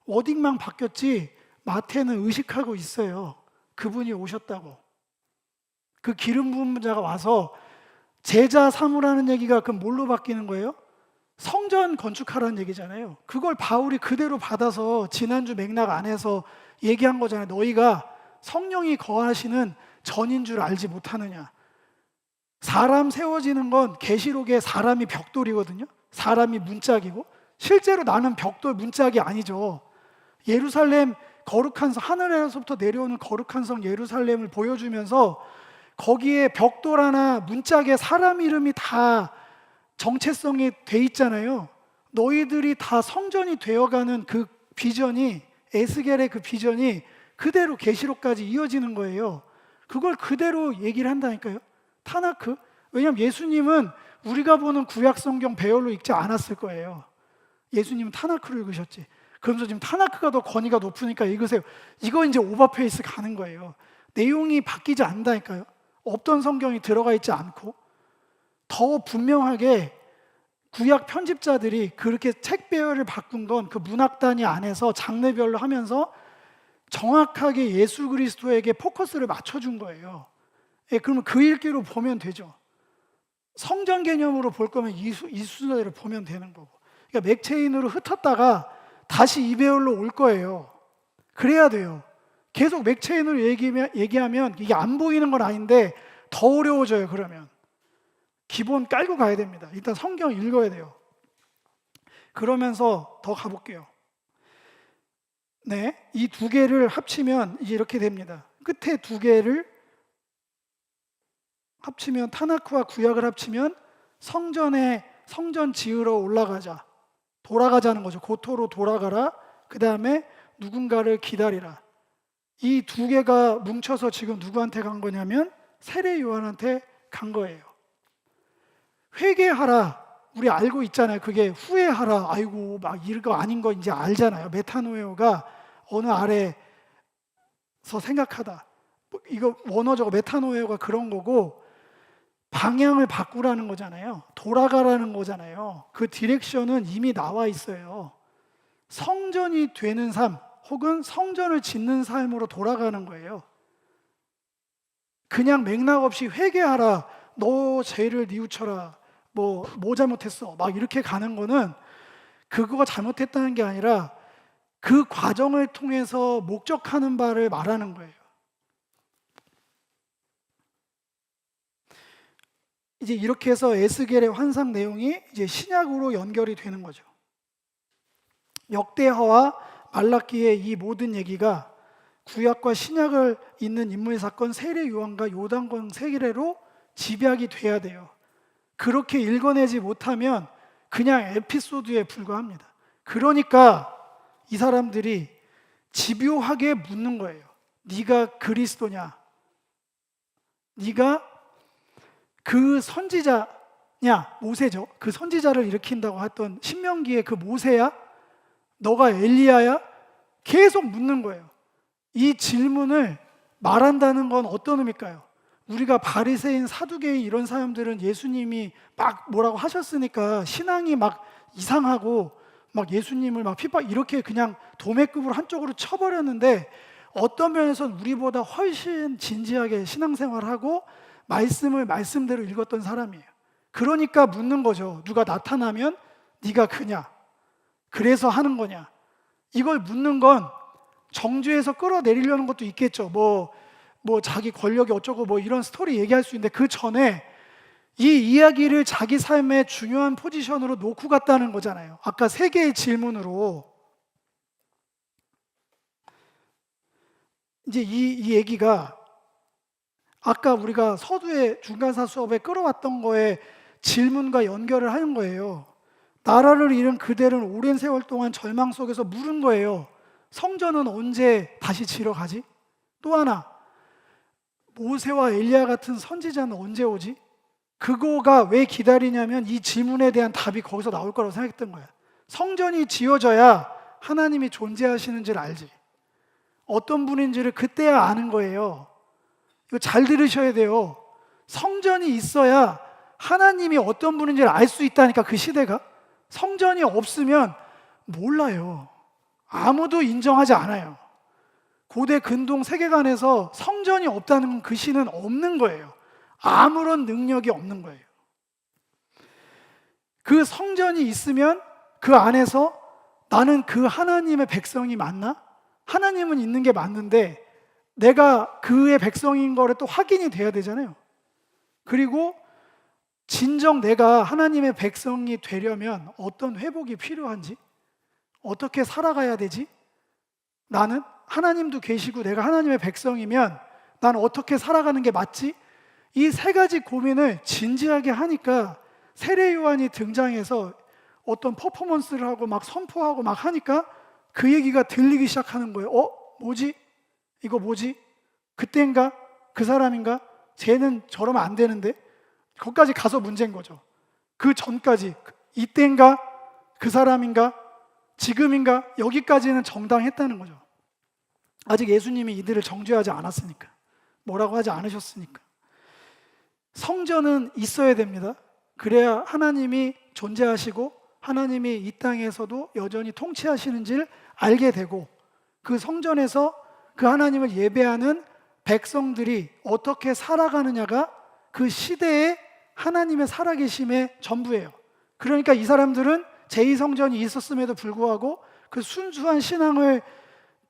Speaker 1: 워딩만 바뀌었지 마태는 의식하고 있어요. 그분이 오셨다고. 그 기름 부은 자가 와서 제자 삼으라는 얘기가 그럼 뭘로 바뀌는 거예요? 성전 건축하라는 얘기잖아요. 그걸 바울이 그대로 받아서 지난주 맥락 안에서 얘기한 거잖아요. 너희가 성령이 거하시는 전인 줄 알지 못하느냐. 사람 세워지는 건 계시록에 사람이 벽돌이거든요. 사람이 문짝이고, 실제로 나는 벽돌 문짝이 아니죠. 예루살렘 거룩한 성, 하늘에서부터 내려오는 거룩한 성 예루살렘을 보여주면서 거기에 벽돌 하나 문짝에 사람 이름이 다 정체성이 돼 있잖아요. 너희들이 다 성전이 되어가는 그 비전이, 에스겔의 그 비전이 그대로 계시록까지 이어지는 거예요. 그걸 그대로 얘기를 한다니까요. 타나크. 왜냐하면 예수님은 우리가 보는 구약 성경 배열로 읽지 않았을 거예요. 예수님은 타나크를 읽으셨지. 그러면서 지금 타나크가 더 권위가 높으니까 읽으세요. 이거 이제 오버페이스 가는 거예요. 내용이 바뀌지 않는다니까요. 없던 성경이 들어가 있지 않고, 더 분명하게 구약 편집자들이 그렇게 책 배열을 바꾼 건 그 문학 단위 안에서 장르별로 하면서 정확하게 예수 그리스도에게 포커스를 맞춰준 거예요. 예, 그러면 그 읽기로 보면 되죠. 성전 개념으로 볼 거면 이 순서대로 보면 되는 거고. 그러니까 맥체인으로 흩었다가 다시 이 배열로 올 거예요. 그래야 돼요. 계속 맥체인으로 얘기하면 이게 안 보이는 건 아닌데 더 어려워져요. 그러면 기본 깔고 가야 됩니다. 일단 성경 읽어야 돼요. 그러면서 더 가볼게요. 네, 이 두 개를 합치면 이제 이렇게 됩니다. 끝에 두 개를 합치면, 타나크와 구약을 합치면 성전 지으러 올라가자, 돌아가자는 거죠. 고토로 돌아가라. 그 다음에 누군가를 기다리라. 이 두 개가 뭉쳐서 지금 누구한테 간 거냐면 세례 요한한테 간 거예요. 회개하라, 우리 알고 있잖아요. 그게 후회하라, 아이고 막 이거 아닌 거 이제 알잖아요. 메타노에오가 어느 아래서 생각하다, 이거 원어적으로 메타노에오가 그런 거고, 방향을 바꾸라는 거잖아요. 돌아가라는 거잖아요. 그 디렉션은 이미 나와 있어요. 성전이 되는 삶, 혹은 성전을 짓는 삶으로 돌아가는 거예요. 그냥 맥락 없이 회개하라, 너 죄를 뉘우쳐라, 뭐 잘못했어, 막 이렇게 가는 거는 그거가 잘못했다는 게 아니라 그 과정을 통해서 목적하는 바를 말하는 거예요. 이제 이렇게 해서 에스겔의 환상 내용이 이제 신약으로 연결이 되는 거죠. 역대하와 말라기의 이 모든 얘기가 구약과 신약을 잇는 인물 사건 세례 요한과 요단강 세례로 집약이 돼야 돼요. 그렇게 읽어내지 못하면 그냥 에피소드에 불과합니다. 그러니까 이 사람들이 집요하게 묻는 거예요. 네가 그리스도냐? 네가 그 선지자냐? 모세죠. 그 선지자를 일으킨다고 했던 신명기의 그 모세야? 너가 엘리야야? 계속 묻는 거예요. 이 질문을 말한다는 건 어떤 의미일까요? 우리가 바리새인, 사두개인 이런 사람들은 예수님이 막 뭐라고 하셨으니까 신앙이 막 이상하고 막 예수님을 막 핍박, 이렇게 그냥 도매급으로 한쪽으로 쳐버렸는데, 어떤 면에서는 우리보다 훨씬 진지하게 신앙생활하고 말씀을 말씀대로 읽었던 사람이에요. 그러니까 묻는 거죠. 누가 나타나면 네가 그냐? 그래서 하는 거냐? 이걸 묻는 건 정죄에서 끌어내리려는 것도 있겠죠. 뭐 자기 권력이 어쩌고 뭐 이런 스토리 얘기할 수 있는데, 그 전에 이 이야기를 자기 삶의 중요한 포지션으로 놓고 갔다는 거잖아요. 아까 세 개의 질문으로. 이제 이 얘기가 아까 우리가 서두에 중간사 수업에 끌어왔던 거에 질문과 연결을 하는 거예요. 나라를 잃은 그들은 오랜 세월 동안 절망 속에서 물은 거예요. 성전은 언제 다시 지러 가지? 또 하나, 모세와 엘리야 같은 선지자는 언제 오지? 그거가 왜 기다리냐면 이 질문에 대한 답이 거기서 나올 거라고 생각했던 거야. 성전이 지어져야 하나님이 존재하시는지를 알지. 어떤 분인지를 그때야 아는 거예요. 이거 잘 들으셔야 돼요. 성전이 있어야 하나님이 어떤 분인지를 알 수 있다니까. 그 시대가 성전이 없으면 몰라요. 아무도 인정하지 않아요. 고대 근동 세계관에서 성전이 없다는 그 신은 없는 거예요. 아무런 능력이 없는 거예요. 그 성전이 있으면 그 안에서 나는 그 하나님의 백성이 맞나? 하나님은 있는 게 맞는데 내가 그의 백성인 거를 또 확인이 돼야 되잖아요. 그리고 진정 내가 하나님의 백성이 되려면 어떤 회복이 필요한지, 어떻게 살아가야 되지? 나는 하나님도 계시고 내가 하나님의 백성이면 난 어떻게 살아가는 게 맞지? 이 세 가지 고민을 진지하게 하니까 세례 요한이 등장해서 어떤 퍼포먼스를 하고 막 선포하고 막 하니까 그 얘기가 들리기 시작하는 거예요. 뭐지? 이거 뭐지? 그때인가? 그 사람인가? 쟤는 저러면 안 되는데? 거기까지 가서 문제인 거죠. 그 전까지 이때인가? 그 사람인가? 지금인가? 여기까지는 정당했다는 거죠. 아직 예수님이 이들을 정죄하지 않았으니까, 뭐라고 하지 않으셨으니까. 성전은 있어야 됩니다. 그래야 하나님이 존재하시고 하나님이 이 땅에서도 여전히 통치하시는지를 알게 되고, 그 성전에서 그 하나님을 예배하는 백성들이 어떻게 살아가느냐가 그 시대의 하나님의 살아계심의 전부예요. 그러니까 이 사람들은 제2성전이 있었음에도 불구하고 그 순수한 신앙을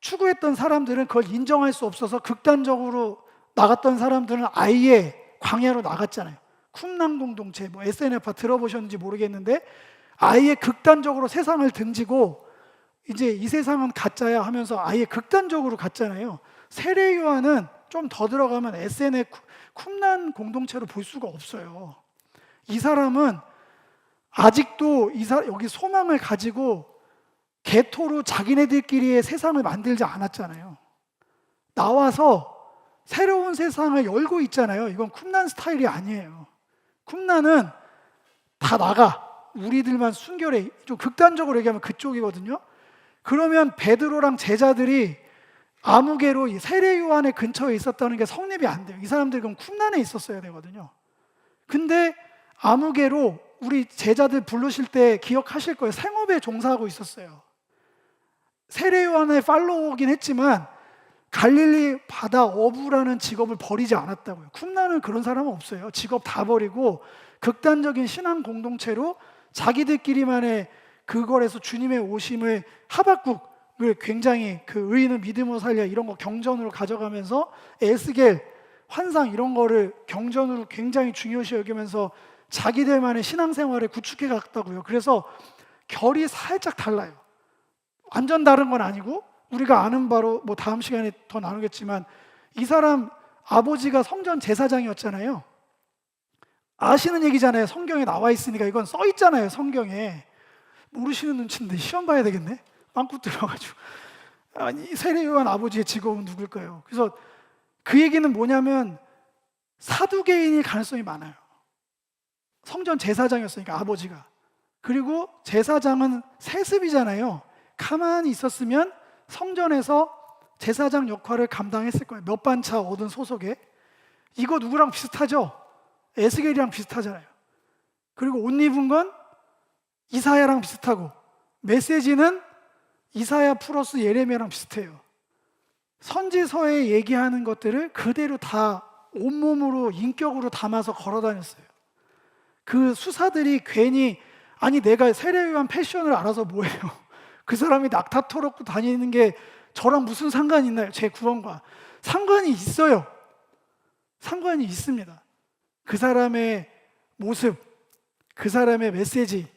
Speaker 1: 추구했던 사람들은 그걸 인정할 수 없어서 극단적으로 나갔던 사람들은 아예 광야로 나갔잖아요. 쿰난 공동체, SNF파 들어보셨는지 모르겠는데 아예 극단적으로 세상을 등지고 이제 이 세상은 가짜야 하면서 아예 극단적으로 갔잖아요. 세례 요한은 좀 더 들어가면 SNF 쿰난 공동체로 볼 수가 없어요. 이 사람은 아직도 여기 소망을 가지고 개토로 자기네들끼리의 세상을 만들지 않았잖아요. 나와서 새로운 세상을 열고 있잖아요. 이건 쿰난 스타일이 아니에요. 쿰난은 다 나가, 우리들만 순결해. 좀 극단적으로 얘기하면 그쪽이거든요. 그러면 베드로랑 제자들이 아무개로 세례 요한의 근처에 있었다는 게 성립이 안 돼요. 이 사람들이 그럼 쿰난에 있었어야 되거든요. 근데 아무개로 우리 제자들 부르실 때 기억하실 거예요. 생업에 종사하고 있었어요. 세례 요한의 팔로우긴 했지만 갈릴리 바다 어부라는 직업을 버리지 않았다고요. 쿰난은 그런 사람은 없어요. 직업 다 버리고 극단적인 신앙 공동체로 자기들끼리만의 그걸에서 주님의 오심을 하박국을 굉장히 그 의인은 믿음으로 살려 이런 거 경전으로 가져가면서 에스겔 환상 이런 거를 경전으로 굉장히 중요시 여기면서 자기들만의 신앙생활을 구축해 갔다고요. 그래서 결이 살짝 달라요. 완전 다른 건 아니고 우리가 아는 바로 다음 시간에 더 나누겠지만 이 사람 아버지가 성전 제사장이었잖아요. 아시는 얘기잖아요. 성경에 나와 있으니까. 이건 써 있잖아요. 성경에. 모르시는 눈치인데 시험 봐야 되겠네. 빵꾸 들어가지고. 아니, 세례 요한 아버지의 직업은 누굴까요? 그래서 그 얘기는 뭐냐면 사두개인일 가능성이 많아요. 성전 제사장이었으니까 아버지가. 그리고 제사장은 세습이잖아요. 가만히 있었으면 성전에서 제사장 역할을 감당했을 거예요. 몇 반차 얻은 소속에. 이거 누구랑 비슷하죠? 에스겔이랑 비슷하잖아요. 그리고 옷 입은 건 이사야랑 비슷하고 메시지는 이사야 플러스 예레미야랑 비슷해요. 선지서에 얘기하는 것들을 그대로 다 온몸으로 인격으로 담아서 걸어 다녔어요. 그 수사들이 괜히 아니 내가 세례 요한 패션을 알아서 뭐예요? 그 사람이 낙타 털었고 다니는 게 저랑 무슨 상관이 있나요? 제 구원과 상관이 있어요. 상관이 있습니다. 그 사람의 모습, 그 사람의 메시지,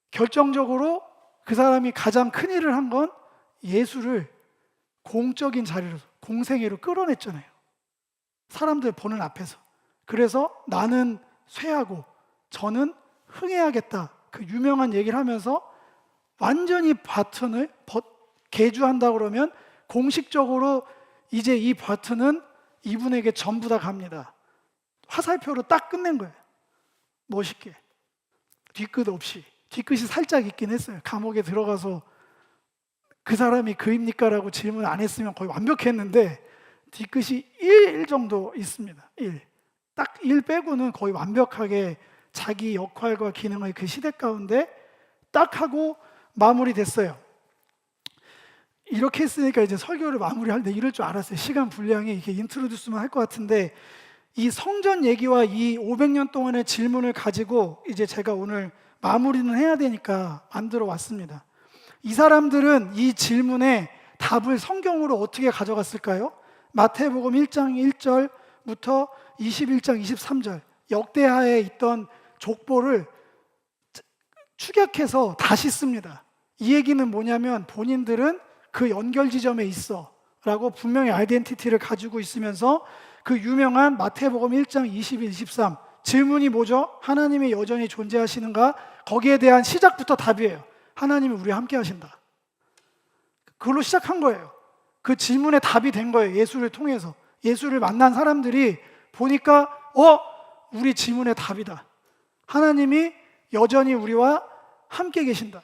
Speaker 1: 결정적으로 그 사람이 가장 큰 일을 한 건 예수를 공적인 자리로, 공생애로 끌어냈잖아요. 사람들 보는 앞에서. 그래서 나는 쇠하고 저는 흥해야겠다. 그 유명한 얘기를 하면서 완전히 바튼을 개주한다 그러면 공식적으로 이제 이 바튼은 이분에게 전부 다 갑니다. 화살표로 딱 끝낸 거예요. 멋있게. 뒤끝 없이. 뒤끝이 살짝 있긴 했어요. 감옥에 들어가서 그 사람이 그입니까? 라고 질문 안 했으면 거의 완벽했는데 뒤끝이 1 정도 있습니다. 1. 딱 1 빼고는 거의 완벽하게 자기 역할과 기능을 그 시대 가운데 딱 하고 마무리됐어요. 이렇게 했으니까 이제 설교를 마무리할 때 이럴 줄 알았어요. 시간 분량이 이렇게 인트로듀스만 할 것 같은데, 이 성전 얘기와 이 500년 동안의 질문을 가지고 이제 제가 오늘 마무리는 해야 되니까 만들어 왔습니다. 이 사람들은 이 질문에 답을 성경으로 어떻게 가져갔을까요? 마태복음 1장 1절부터 21장 23절 역대하에 있던 족보를 축약해서 다시 씁니다. 이 얘기는 뭐냐면 본인들은 그 연결 지점에 있어 라고 분명히 아이덴티티를 가지고 있으면서 그 유명한 마태복음 1장 21, 23 질문이 뭐죠? 하나님이 여전히 존재하시는가? 거기에 대한 시작부터 답이에요. 하나님이 우리와 함께 하신다. 그걸로 시작한 거예요. 그 질문에 답이 된 거예요. 예수를 통해서. 예수를 만난 사람들이 보니까 우리 질문의 답이다. 하나님이 여전히 우리와 함께 계신다.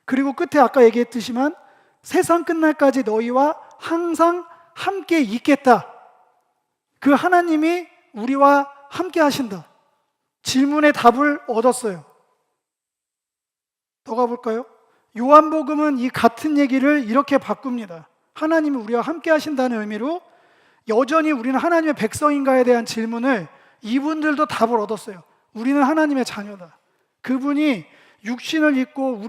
Speaker 1: 그리고 끝에 아까 얘기했듯이만 세상 끝날까지 너희와 항상 함께 있겠다. 그 하나님이 우리와 함께 하신다. 질문의 답을 얻었어요. 더 가볼까요? 요한복음은 이 같은 얘기를 이렇게 바꿉니다. 하나님이 우리와 함께 하신다는 의미로 여전히 우리는 하나님의 백성인가에 대한 질문을 이분들도 답을 얻었어요. 우리는 하나님의 자녀다. 그분이 육신을 입고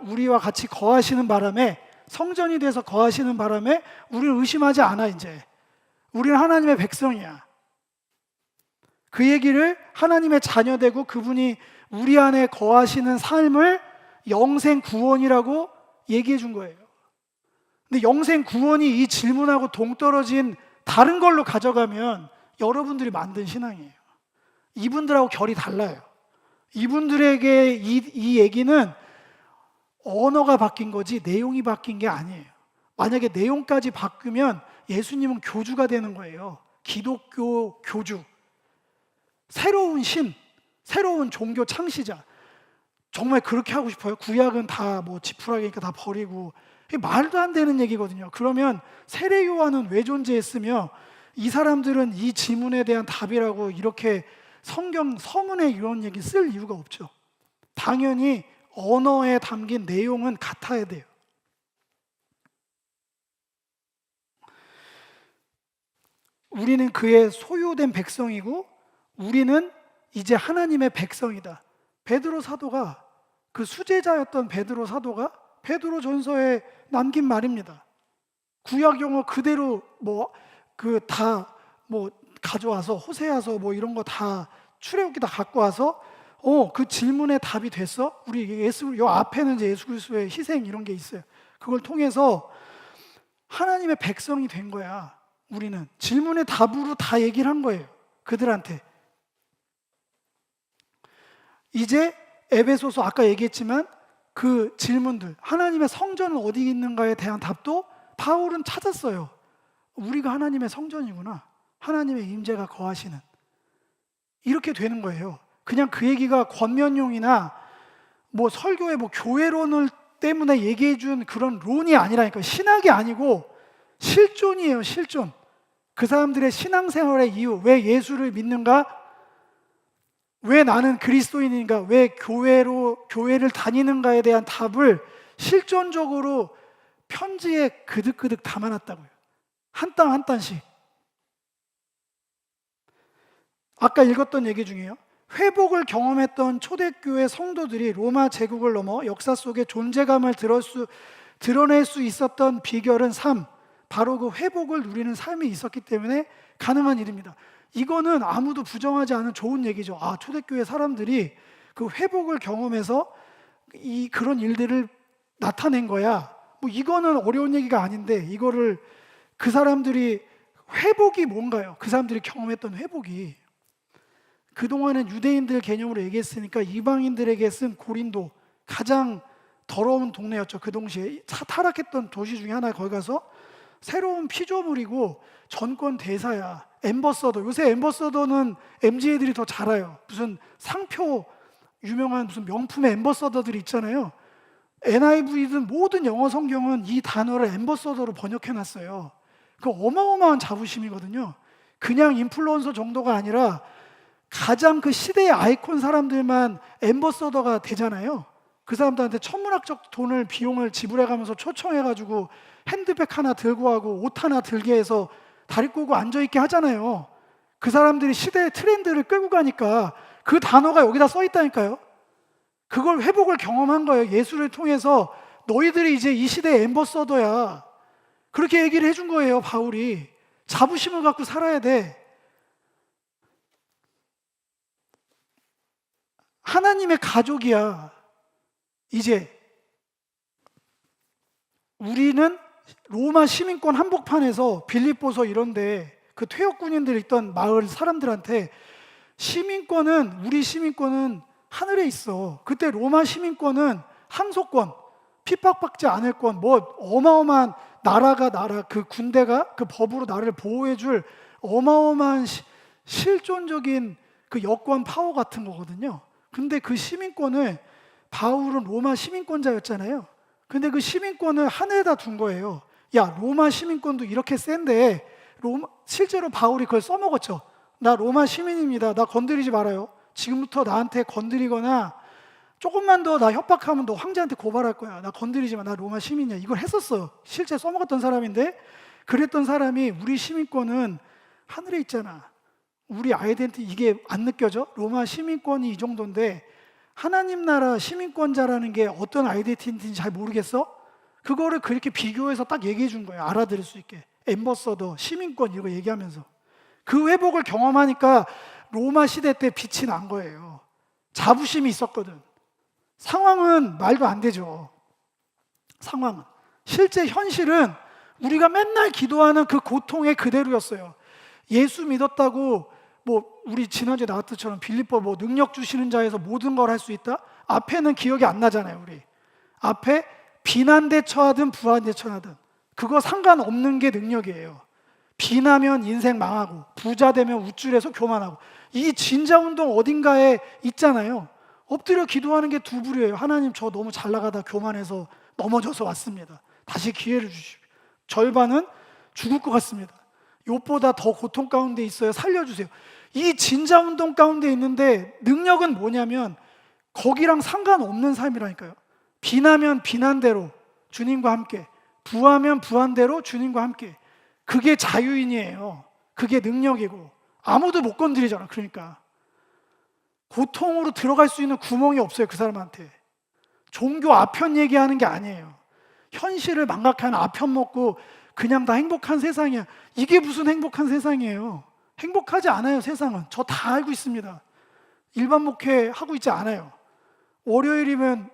Speaker 1: 우리와 같이 거하시는 바람에, 성전이 돼서 거하시는 바람에 우리는 의심하지 않아. 이제 우리는 하나님의 백성이야. 그 얘기를 하나님의 자녀되고 그분이 우리 안에 거하시는 삶을 영생 구원이라고 얘기해 준 거예요. 근데 영생 구원이 이 질문하고 동떨어진 다른 걸로 가져가면 여러분들이 만든 신앙이에요. 이분들하고 결이 달라요. 이분들에게 이 얘기는 언어가 바뀐 거지 내용이 바뀐 게 아니에요. 만약에 내용까지 바뀌면 예수님은 교주가 되는 거예요. 기독교 교주. 새로운 신, 새로운 종교 창시자. 정말 그렇게 하고 싶어요? 구약은 다 뭐 지푸라기니까 다 버리고. 말도 안 되는 얘기거든요. 그러면 세례 요한은 왜 존재했으며 이 사람들은 이 질문에 대한 답이라고 이렇게 성경 서문에 이런 얘기 쓸 이유가 없죠. 당연히 언어에 담긴 내용은 같아야 돼요. 우리는 그의 소유된 백성이고 우리는 이제 하나님의 백성이다. 베드로 사도가, 그 수제자였던 베드로 사도가 베드로 전서에 남긴 말입니다. 구약 용어 그대로 다 가져와서 호세아서 이런 거 다 출애굽기 다 갖고 와서 그 질문에 답이 됐어? 우리 요 앞에는 이제 예수 그리스도의 희생 이런 게 있어요. 그걸 통해서 하나님의 백성이 된 거야. 우리는 질문의 답으로 다 얘기를 한 거예요. 그들한테. 이제 에베소서 아까 얘기했지만 그 질문들, 하나님의 성전은 어디 있는가에 대한 답도 바울은 찾았어요. 우리가 하나님의 성전이구나. 하나님의 임재가 거하시는. 이렇게 되는 거예요. 그냥 그 얘기가 권면용이나 설교의 교회론을 때문에 얘기해 준 그런 론이 아니라니까. 신학이 아니고 실존이에요. 실존. 그 사람들의 신앙생활의 이유, 왜 예수를 믿는가? 왜 나는 그리스도인인가? 왜 교회를 다니는가에 대한 답을 실존적으로 편지에 그득그득 담아놨다고요. 한 땀 한 땀씩. 아까 읽었던 얘기 중에요. 회복을 경험했던 초대교회 성도들이 로마 제국을 넘어 역사 속에 존재감을 드러낼 수 있었던 비결은 바로 그 회복을 누리는 삶이 있었기 때문에 가능한 일입니다. 이거는 아무도 부정하지 않은 좋은 얘기죠. 초대교회 사람들이 그 회복을 경험해서 그런 일들을 나타낸 거야. 이거는 어려운 얘기가 아닌데, 이거를 그 사람들이 회복이 뭔가요? 그 사람들이 경험했던 회복이. 그동안은 유대인들 개념으로 얘기했으니까 이방인들에게 쓴 고린도, 가장 더러운 동네였죠. 그 동시에 타락했던 도시 중에 하나. 거기 가서 새로운 피조물이고 전권 대사야. 앰버서더. 요새 앰버서더는 MZ 애들이 더 잘 알아요. 무슨 상표 유명한 무슨 명품의 앰버서더들이 있잖아요. NIV든 모든 영어 성경은 이 단어를 앰버서더로 번역해놨어요. 그 어마어마한 자부심이거든요. 그냥 인플루언서 정도가 아니라 가장 그 시대의 아이콘 사람들만 앰버서더가 되잖아요. 그 사람들한테 천문학적 돈을 비용을 지불해가면서 초청해가지고 핸드백 하나 들고 하고 옷 하나 들게 해서 다리 꼬고 앉아있게 하잖아요. 그 사람들이 시대의 트렌드를 끌고 가니까 그 단어가 여기다 써 있다니까요. 그걸 회복을 경험한 거예요. 예수를 통해서 너희들이 이제 이 시대의 앰버서더야. 그렇게 얘기를 해준 거예요, 바울이. 자부심을 갖고 살아야 돼. 하나님의 가족이야. 이제 우리는 로마 시민권 한복판에서 빌립보서 이런데 그 퇴역 군인들 있던 마을 사람들한테 시민권은, 우리 시민권은 하늘에 있어. 그때 로마 시민권은 항소권, 핍박받지 않을 권, 뭐 어마어마한 나라 그 군대가 그 법으로 나를 보호해줄 어마어마한 실존적인 그 여권 파워 같은 거거든요. 근데 그 시민권을, 바울은 로마 시민권자였잖아요. 근데 그 시민권을 하늘에다 둔 거예요. 야, 로마 시민권도 이렇게 센데 실제로 바울이 그걸 써먹었죠. 나 로마 시민입니다. 나 건드리지 말아요. 지금부터 나한테 건드리거나 조금만 더 나 협박하면 너 황제한테 고발할 거야. 나 건드리지 마. 나 로마 시민이야. 이걸 했었어. 실제 써먹었던 사람인데, 그랬던 사람이 우리 시민권은 하늘에 있잖아. 우리 아이덴티 이게 안 느껴져? 로마 시민권이 이 정도인데 하나님 나라 시민권자라는 게 어떤 아이덴티티인지 잘 모르겠어? 그거를 그렇게 비교해서 딱 얘기해 준 거예요. 알아들을 수 있게. 앰버서더, 시민권 이거 얘기하면서. 그 회복을 경험하니까 로마 시대 때 빛이 난 거예요. 자부심이 있었거든. 상황은 말도 안 되죠. 상황은. 실제 현실은 우리가 맨날 기도하는 그 고통의 그대로였어요. 예수 믿었다고 뭐 우리 지난주에 나왔던 것처럼 빌립보 뭐 능력 주시는 자에서 모든 걸 할 수 있다? 앞에는 기억이 안 나잖아요. 우리 앞에 비난대 처하든 부한대 처하든 그거 상관없는 게 능력이에요. 비나면 인생 망하고 부자 되면 우쭐해서 교만하고, 이 진자운동 어딘가에 있잖아요. 엎드려 기도하는 게 두 부류예요. 하나님, 저 너무 잘 나가다 교만해서 넘어져서 왔습니다. 다시 기회를 주십시오. 절반은 죽을 것 같습니다. 욥보다 더 고통 가운데 있어요. 살려주세요. 이 진자운동 가운데 있는데 능력은 뭐냐면 거기랑 상관없는 삶이라니까요. 비나면 비난대로 주님과 함께, 부하면 부한대로 주님과 함께. 그게 자유인이에요. 그게 능력이고 아무도 못 건드리잖아. 그러니까 고통으로 들어갈 수 있는 구멍이 없어요. 그 사람한테. 종교 아편 얘기하는 게 아니에요. 현실을 망각하는 아편 먹고 그냥 다 행복한 세상이야. 이게 무슨 행복한 세상이에요. 행복하지 않아요. 세상은. 저 다 알고 있습니다. 일반 목회 하고 있지 않아요. 월요일이면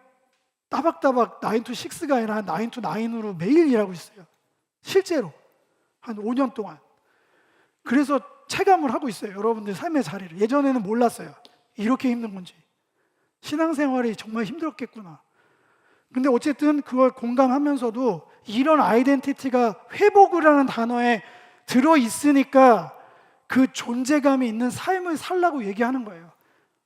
Speaker 1: 따박따박 9 to 6가 아니라 9 to 9으로 매일 일하고 있어요. 실제로 한 5년 동안. 그래서 체감을 하고 있어요. 여러분들 삶의 자리를. 예전에는 몰랐어요. 이렇게 힘든 건지. 신앙생활이 정말 힘들었겠구나. 근데 어쨌든 그걸 공감하면서도 이런 아이덴티티가 회복을 하는 단어에 들어있으니까 그 존재감이 있는 삶을 살라고 얘기하는 거예요.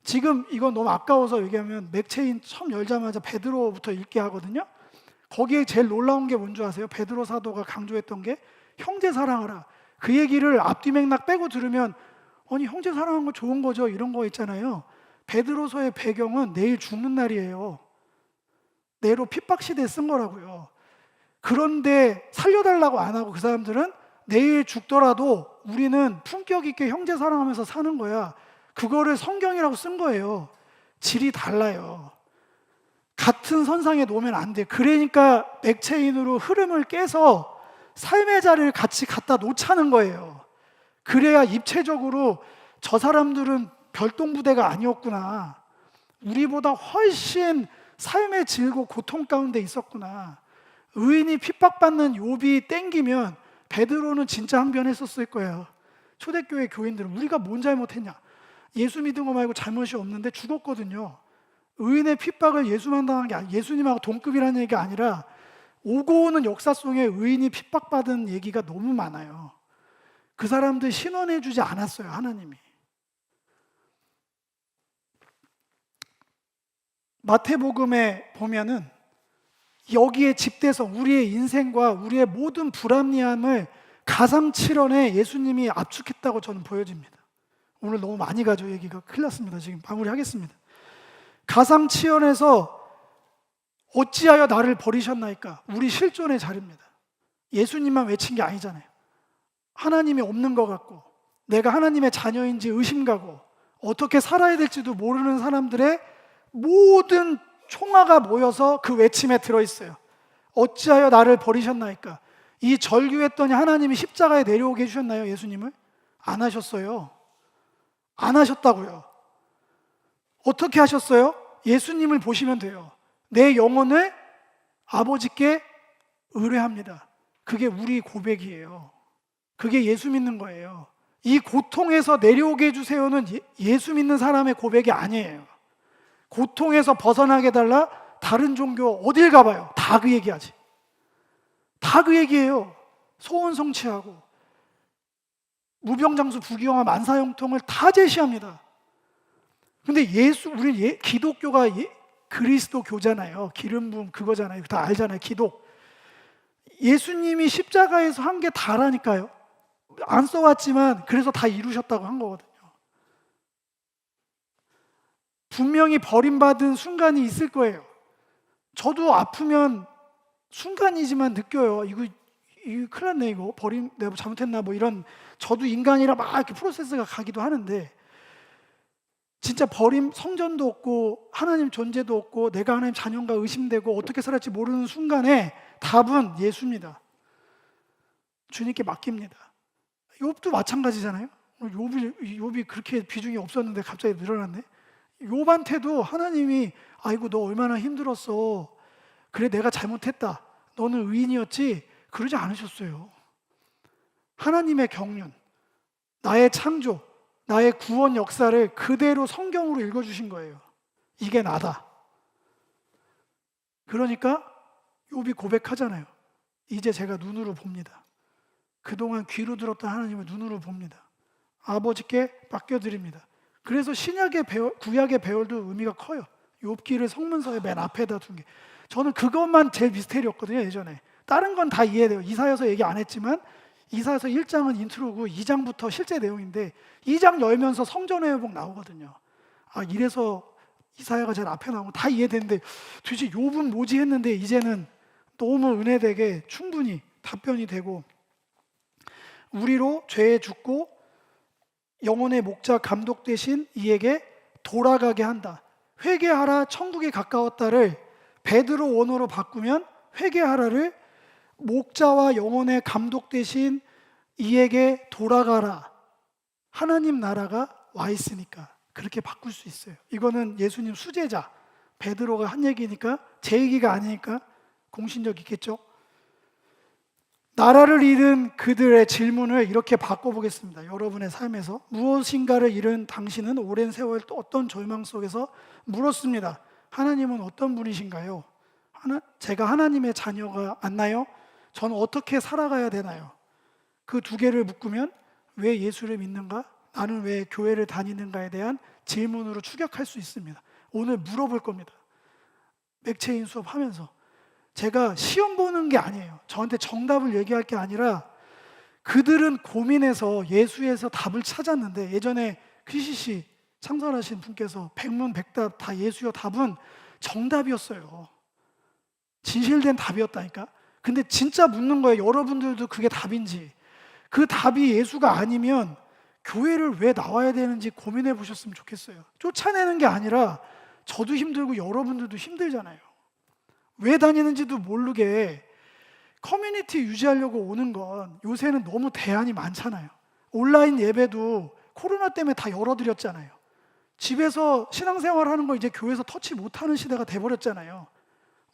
Speaker 1: 지금 이건 너무 아까워서 얘기하면 맥체인 처음 열자마자 베드로부터 읽게 하거든요. 거기에 제일 놀라운 게 뭔지 아세요? 베드로 사도가 강조했던 게 형제 사랑하라. 그 얘기를 앞뒤 맥락 빼고 들으면 아니 형제 사랑하는 거 좋은 거죠, 이런 거 있잖아요. 베드로서의 배경은 내일 죽는 날이에요. 내로 핍박 시대에 쓴 거라고요. 그런데 살려달라고 안 하고 그 사람들은 내일 죽더라도 우리는 품격 있게 형제 사랑하면서 사는 거야. 그거를 성경이라고 쓴 거예요. 질이 달라요. 같은 선상에 놓으면 안 돼. 그러니까 맥체인으로 흐름을 깨서 삶의 자리를 같이 갖다 놓자는 거예요. 그래야 입체적으로 저 사람들은 별똥부대가 아니었구나. 우리보다 훨씬 삶의 질고 고통 가운데 있었구나. 의인이 핍박받는 욥이 땡기면 베드로는 진짜 항변했었을 거예요. 초대교회 교인들은 우리가 뭔 잘못했냐? 예수 믿은 거 말고 잘못이 없는데 죽었거든요. 의인의 핍박을 예수만 당한 게 아니라, 예수님하고 동급이라는 얘기가 아니라 오고 오는 역사 속에 의인이 핍박받은 얘기가 너무 많아요. 그 사람들 신원해 주지 않았어요, 하나님이. 마태복음에 보면은 여기에 집대서 우리의 인생과 우리의 모든 불합리함을 가상칠언에 예수님이 압축했다고 저는 보여집니다. 오늘 너무 많이 가죠. 얘기가 큰일 났습니다. 지금 마무리하겠습니다. 가상칠언에서 어찌하여 나를 버리셨나이까? 우리 실존의 자료입니다. 예수님만 외친 게 아니잖아요. 하나님이 없는 것 같고 내가 하나님의 자녀인지 의심가고 어떻게 살아야 될지도 모르는 사람들의 모든 총화가 모여서 그 외침에 들어있어요. 어찌하여 나를 버리셨나이까? 이 절규했더니 하나님이 십자가에 내려오게 해주셨나요? 예수님을? 안 하셨어요. 안 하셨다고요. 어떻게 하셨어요? 예수님을 보시면 돼요. 내 영혼을 아버지께 의뢰합니다. 그게 우리 고백이에요. 그게 예수 믿는 거예요. 이 고통에서 내려오게 해주세요는 예수 믿는 사람의 고백이 아니에요. 고통에서 벗어나게 해달라. 다른 종교 어딜 가봐요. 다 그 얘기하지. 다 그 얘기예요. 소원 성취하고 무병장수 부귀영화 만사형통을 다 제시합니다. 근데 우리 기독교가 그리스도 교잖아요. 기름 부음 그거잖아요. 다 알잖아요. 기독. 예수님이 십자가에서 한 게 다라니까요. 안 써왔지만 그래서 다 이루셨다고 한 거거든요. 분명히 버림받은 순간이 있을 거예요. 저도 아프면 순간이지만 느껴요. 이거 큰일 났네, 이거. 내가 잘못했나, 뭐 이런. 저도 인간이라 막 이렇게 프로세스가 가기도 하는데, 진짜 성전도 없고, 하나님 존재도 없고, 내가 하나님 자녀인가 의심되고, 어떻게 살았지 모르는 순간에 답은 예수입니다. 주님께 맡깁니다. 욥도 마찬가지잖아요. 욥이 그렇게 비중이 없었는데 갑자기 늘어났네. 욥한테도 하나님이 아이고 너 얼마나 힘들었어. 그래 내가 잘못했다. 너는 의인이었지. 그러지 않으셨어요. 하나님의 경륜, 나의 창조, 나의 구원 역사를 그대로 성경으로 읽어주신 거예요. 이게 나다. 그러니까 욥이 고백하잖아요. 이제 제가 눈으로 봅니다. 그동안 귀로 들었던 하나님을 눈으로 봅니다. 아버지께 맡겨드립니다. 그래서 구약의 배열도 의미가 커요. 욥기를 성문서의 맨 앞에다 둔 게. 저는 그것만 제일 미스테리였거든요, 예전에. 다른 건 다 이해돼요. 이사야서 얘기 안 했지만 이사야서 1장은 인트로고 2장부터 실제 내용인데 2장 열면서 성전의 회복 나오거든요. 이래서 이사야가 제일 앞에 나오고 다 이해되는데 도대체 욥은 뭐지 했는데 이제는 너무 은혜되게 충분히 답변이 되고, 우리로 죄에 죽고 영혼의 목자 감독 되신 이에게 돌아가게 한다. 회개하라 천국이 가까웠다를 베드로 원어로 바꾸면 회개하라를 목자와 영혼의 감독 되신 이에게 돌아가라. 하나님 나라가 와 있으니까 그렇게 바꿀 수 있어요. 이거는 예수님 수제자 베드로가 한 얘기니까 제 얘기가 아니니까 공신력 있겠죠. 나라를 잃은 그들의 질문을 이렇게 바꿔보겠습니다. 여러분의 삶에서 무엇인가를 잃은 당신은 오랜 세월 또 어떤 절망 속에서 물었습니다. 하나님은 어떤 분이신가요? 제가 하나님의 자녀가 맞나요? 저는 어떻게 살아가야 되나요? 그 두 개를 묶으면 왜 예수를 믿는가? 나는 왜 교회를 다니는가에 대한 질문으로 추격할 수 있습니다. 오늘 물어볼 겁니다. 맥체인 수업하면서. 제가 시험 보는 게 아니에요. 저한테 정답을 얘기할 게 아니라 그들은 고민해서 예수에서 답을 찾았는데, 예전에 QCC 창설하신 분께서 백문백답 다 예수여 답은 정답이었어요. 진실된 답이었다니까. 근데 진짜 묻는 거예요. 여러분들도 그게 답인지. 그 답이 예수가 아니면 교회를 왜 나와야 되는지 고민해 보셨으면 좋겠어요. 쫓아내는 게 아니라 저도 힘들고 여러분들도 힘들잖아요. 왜 다니는지도 모르게 커뮤니티 유지하려고 오는 건 요새는 너무 대안이 많잖아요. 온라인 예배도 코로나 때문에 다 열어드렸잖아요. 집에서 신앙생활 하는 거 이제 교회에서 터치 못하는 시대가 돼버렸잖아요.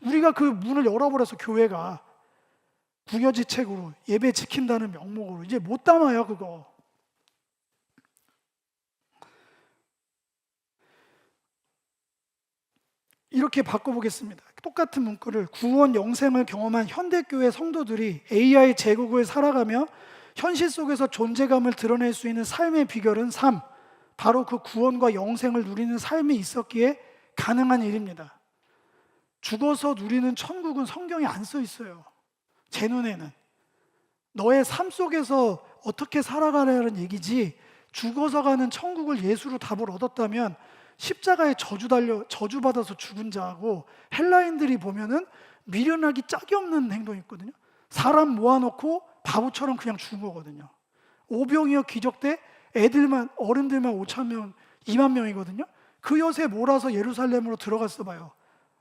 Speaker 1: 우리가 그 문을 열어버려서 교회가 부여지책으로 예배 지킨다는 명목으로 이제 못 담아요, 그거. 이렇게 바꿔보겠습니다. 똑같은 문구를 구원 영생을 경험한 현대교회 성도들이 AI 제국을 살아가며 현실 속에서 존재감을 드러낼 수 있는 삶의 비결은 3. 바로 그 구원과 영생을 누리는 삶이 있었기에 가능한 일입니다. 죽어서 누리는 천국은 성경에 안 써 있어요. 제 눈에는. 너의 삶 속에서 어떻게 살아가라는 얘기지, 죽어서 가는 천국을 예수로 답을 얻었다면 십자가에 저주받아서 죽은 자하고 헬라인들이 보면은 미련하기 짝이 없는 행동이 있거든요. 사람 모아놓고 바보처럼 그냥 죽은 거거든요. 오병이어 기적 때 애들만 어른들만 5천 명, 2만 명이거든요. 그 엿에 몰아서 예루살렘으로 들어갔어 봐요.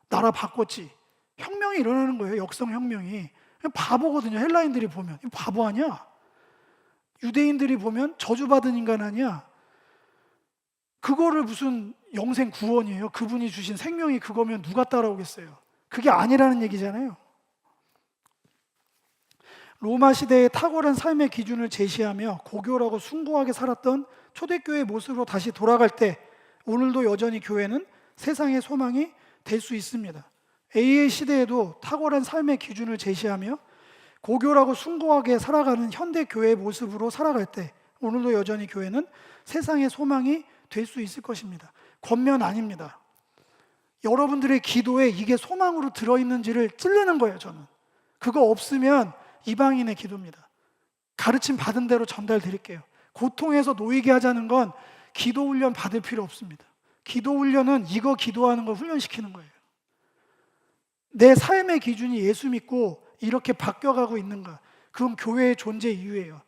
Speaker 1: 나라 바꿨지. 혁명이 일어나는 거예요. 역성혁명이. 바보거든요. 헬라인들이 보면 이거 바보 아니야? 유대인들이 보면 저주받은 인간 아니야? 그거를 무슨 영생 구원이에요? 그분이 주신 생명이 그거면 누가 따라오겠어요? 그게 아니라는 얘기잖아요. 로마 시대의 탁월한 삶의 기준을 제시하며 고교라고 숭고하게 살았던 초대교회의 모습으로 다시 돌아갈 때 오늘도 여전히 교회는 세상의 소망이 될 수 있습니다. AA 시대에도 탁월한 삶의 기준을 제시하며 고교라고 숭고하게 살아가는 현대 교회의 모습으로 살아갈 때 오늘도 여전히 교회는 세상의 소망이 될 수 있을 것입니다. 권면 아닙니다. 여러분들의 기도에 이게 소망으로 들어있는지를 찌르는 거예요. 저는 그거 없으면 이방인의 기도입니다. 가르침 받은 대로 전달드릴게요. 고통에서 놓이게 하자는 건 기도 훈련 받을 필요 없습니다. 기도 훈련은 이거 기도하는 걸 훈련시키는 거예요. 내 삶의 기준이 예수 믿고 이렇게 바뀌어가고 있는가? 그건 교회의 존재 이유예요.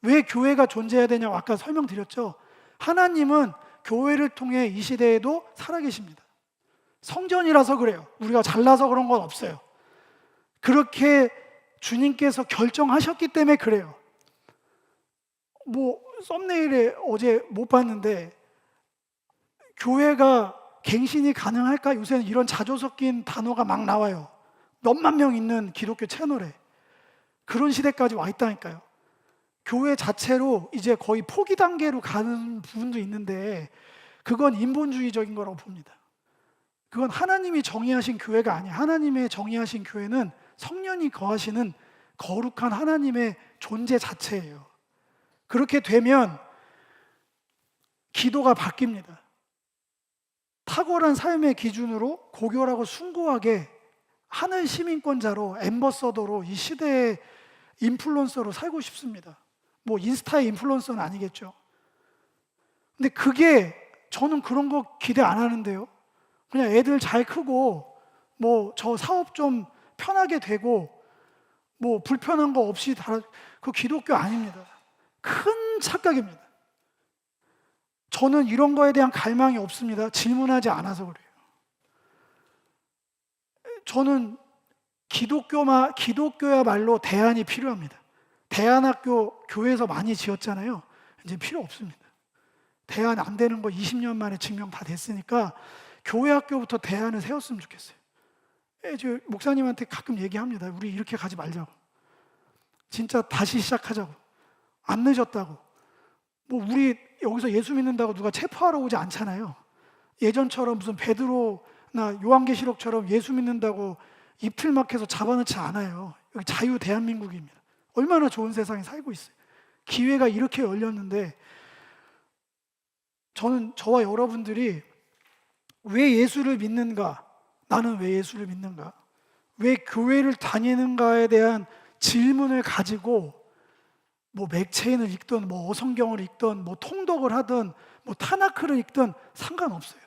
Speaker 1: 왜 교회가 존재해야 되냐고 아까 설명드렸죠. 하나님은 교회를 통해 이 시대에도 살아계십니다. 성전이라서 그래요. 우리가 잘나서 그런 건 없어요. 그렇게 주님께서 결정하셨기 때문에 그래요. 썸네일에 어제 못 봤는데 교회가 갱신이 가능할까? 요새는 이런 자조 섞인 단어가 막 나와요. 몇만 명 있는 기독교 채널에. 그런 시대까지 와 있다니까요. 교회 자체로 이제 거의 포기 단계로 가는 부분도 있는데 그건 인본주의적인 거라고 봅니다. 그건 하나님이 정의하신 교회가 아니에요. 하나님의 정의하신 교회는 성령이 거하시는 거룩한 하나님의 존재 자체예요. 그렇게 되면 기도가 바뀝니다. 탁월한 삶의 기준으로 고결하고 숭고하게 하늘 시민권자로 앰버서더로 이 시대의 인플루언서로 살고 싶습니다. 인스타의 인플루언서는 아니겠죠. 근데 그게 저는 그런 거 기대 안 하는데요. 그냥 애들 잘 크고 저 사업 좀 편하게 되고 불편한 거 없이 그 기독교 아닙니다. 큰 착각입니다. 저는 이런 거에 대한 갈망이 없습니다. 질문하지 않아서 그래요. 저는 기독교야말로 대안이 필요합니다. 대안학교 교회에서 많이 지었잖아요. 이제 필요 없습니다. 대안 안 되는 거 20년 만에 증명 다 됐으니까 교회 학교부터 대안을 세웠으면 좋겠어요. 저 목사님한테 가끔 얘기합니다. 우리 이렇게 가지 말자고. 진짜 다시 시작하자고. 안 늦었다고. 우리 여기서 예수 믿는다고 누가 체포하러 오지 않잖아요. 예전처럼 무슨 베드로나 요한계시록처럼 예수 믿는다고 입틀막해서 잡아넣지 않아요. 여기 자유 대한민국입니다. 얼마나 좋은 세상에 살고 있어요. 기회가 이렇게 열렸는데 저는 저와 여러분들이 왜 예수를 믿는가? 나는 왜 예수를 믿는가? 왜 교회를 다니는가에 대한 질문을 가지고 맥체인을 읽든 어성경을 읽든 통독을 하든 타나크를 읽든 상관없어요.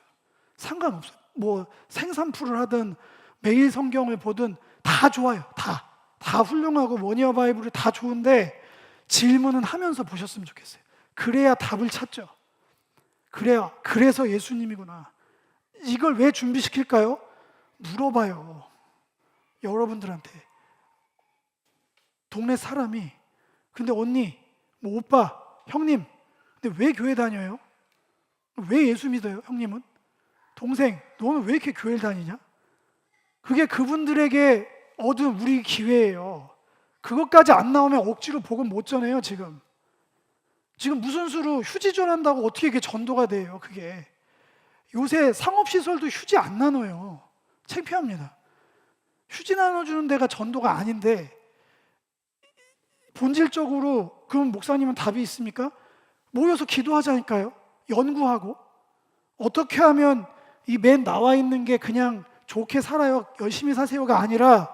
Speaker 1: 생산풀을 하든 매일 성경을 보든 다 좋아요. 다 훌륭하고 원이어 바이블이 다 좋은데 질문은 하면서 보셨으면 좋겠어요. 그래야 답을 찾죠. 그래서 예수님이구나. 이걸 왜 준비시킬까요? 물어봐요. 여러분들한테. 동네 사람이 근데 언니, 오빠, 형님, 근데 왜 교회 다녀요? 왜 예수 믿어요, 형님은? 동생, 너는 왜 이렇게 교회를 다니냐? 그게 그분들에게 얻은 우리 기회예요. 그것까지 안 나오면 억지로 복음 못 전해요, 지금. 지금 무슨 수로 휴지 전한다고 어떻게 이게 전도가 돼요, 그게. 요새 상업시설도 휴지 안 나눠요. 창피합니다. 휴지 나눠주는 데가 전도가 아닌데 본질적으로 그럼 목사님은 답이 있습니까? 모여서 기도하자니까요. 연구하고 어떻게 하면 이 맨 나와 있는 게 그냥 좋게 살아요, 열심히 사세요가 아니라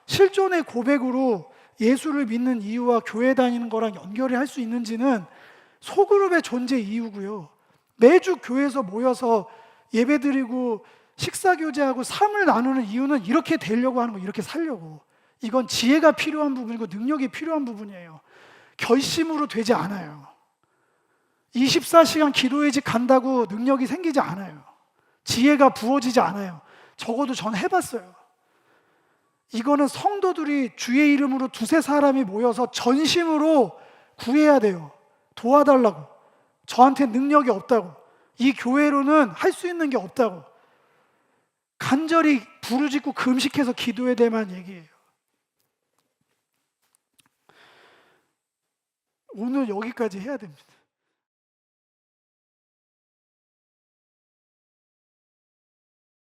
Speaker 1: 실존의 고백으로 예수를 믿는 이유와 교회 다니는 거랑 연결을 할 수 있는지는 소그룹의 존재 이유고요. 매주 교회에서 모여서 예배드리고 식사교제하고 삶을 나누는 이유는 이렇게 되려고 하는 거예요. 이렇게 살려고. 이건 지혜가 필요한 부분이고 능력이 필요한 부분이에요. 결심으로 되지 않아요. 24시간 기도의 집 간다고 능력이 생기지 않아요. 지혜가 부어지지 않아요. 적어도 전 해봤어요. 이거는 성도들이 주의 이름으로 두세 사람이 모여서 전심으로 구해야 돼요. 도와달라고. 저한테 능력이 없다고. 이 교회로는 할 수 있는 게 없다고. 간절히 부르짖고 금식해서 기도해야 될만 얘기예요. 오늘 여기까지 해야 됩니다.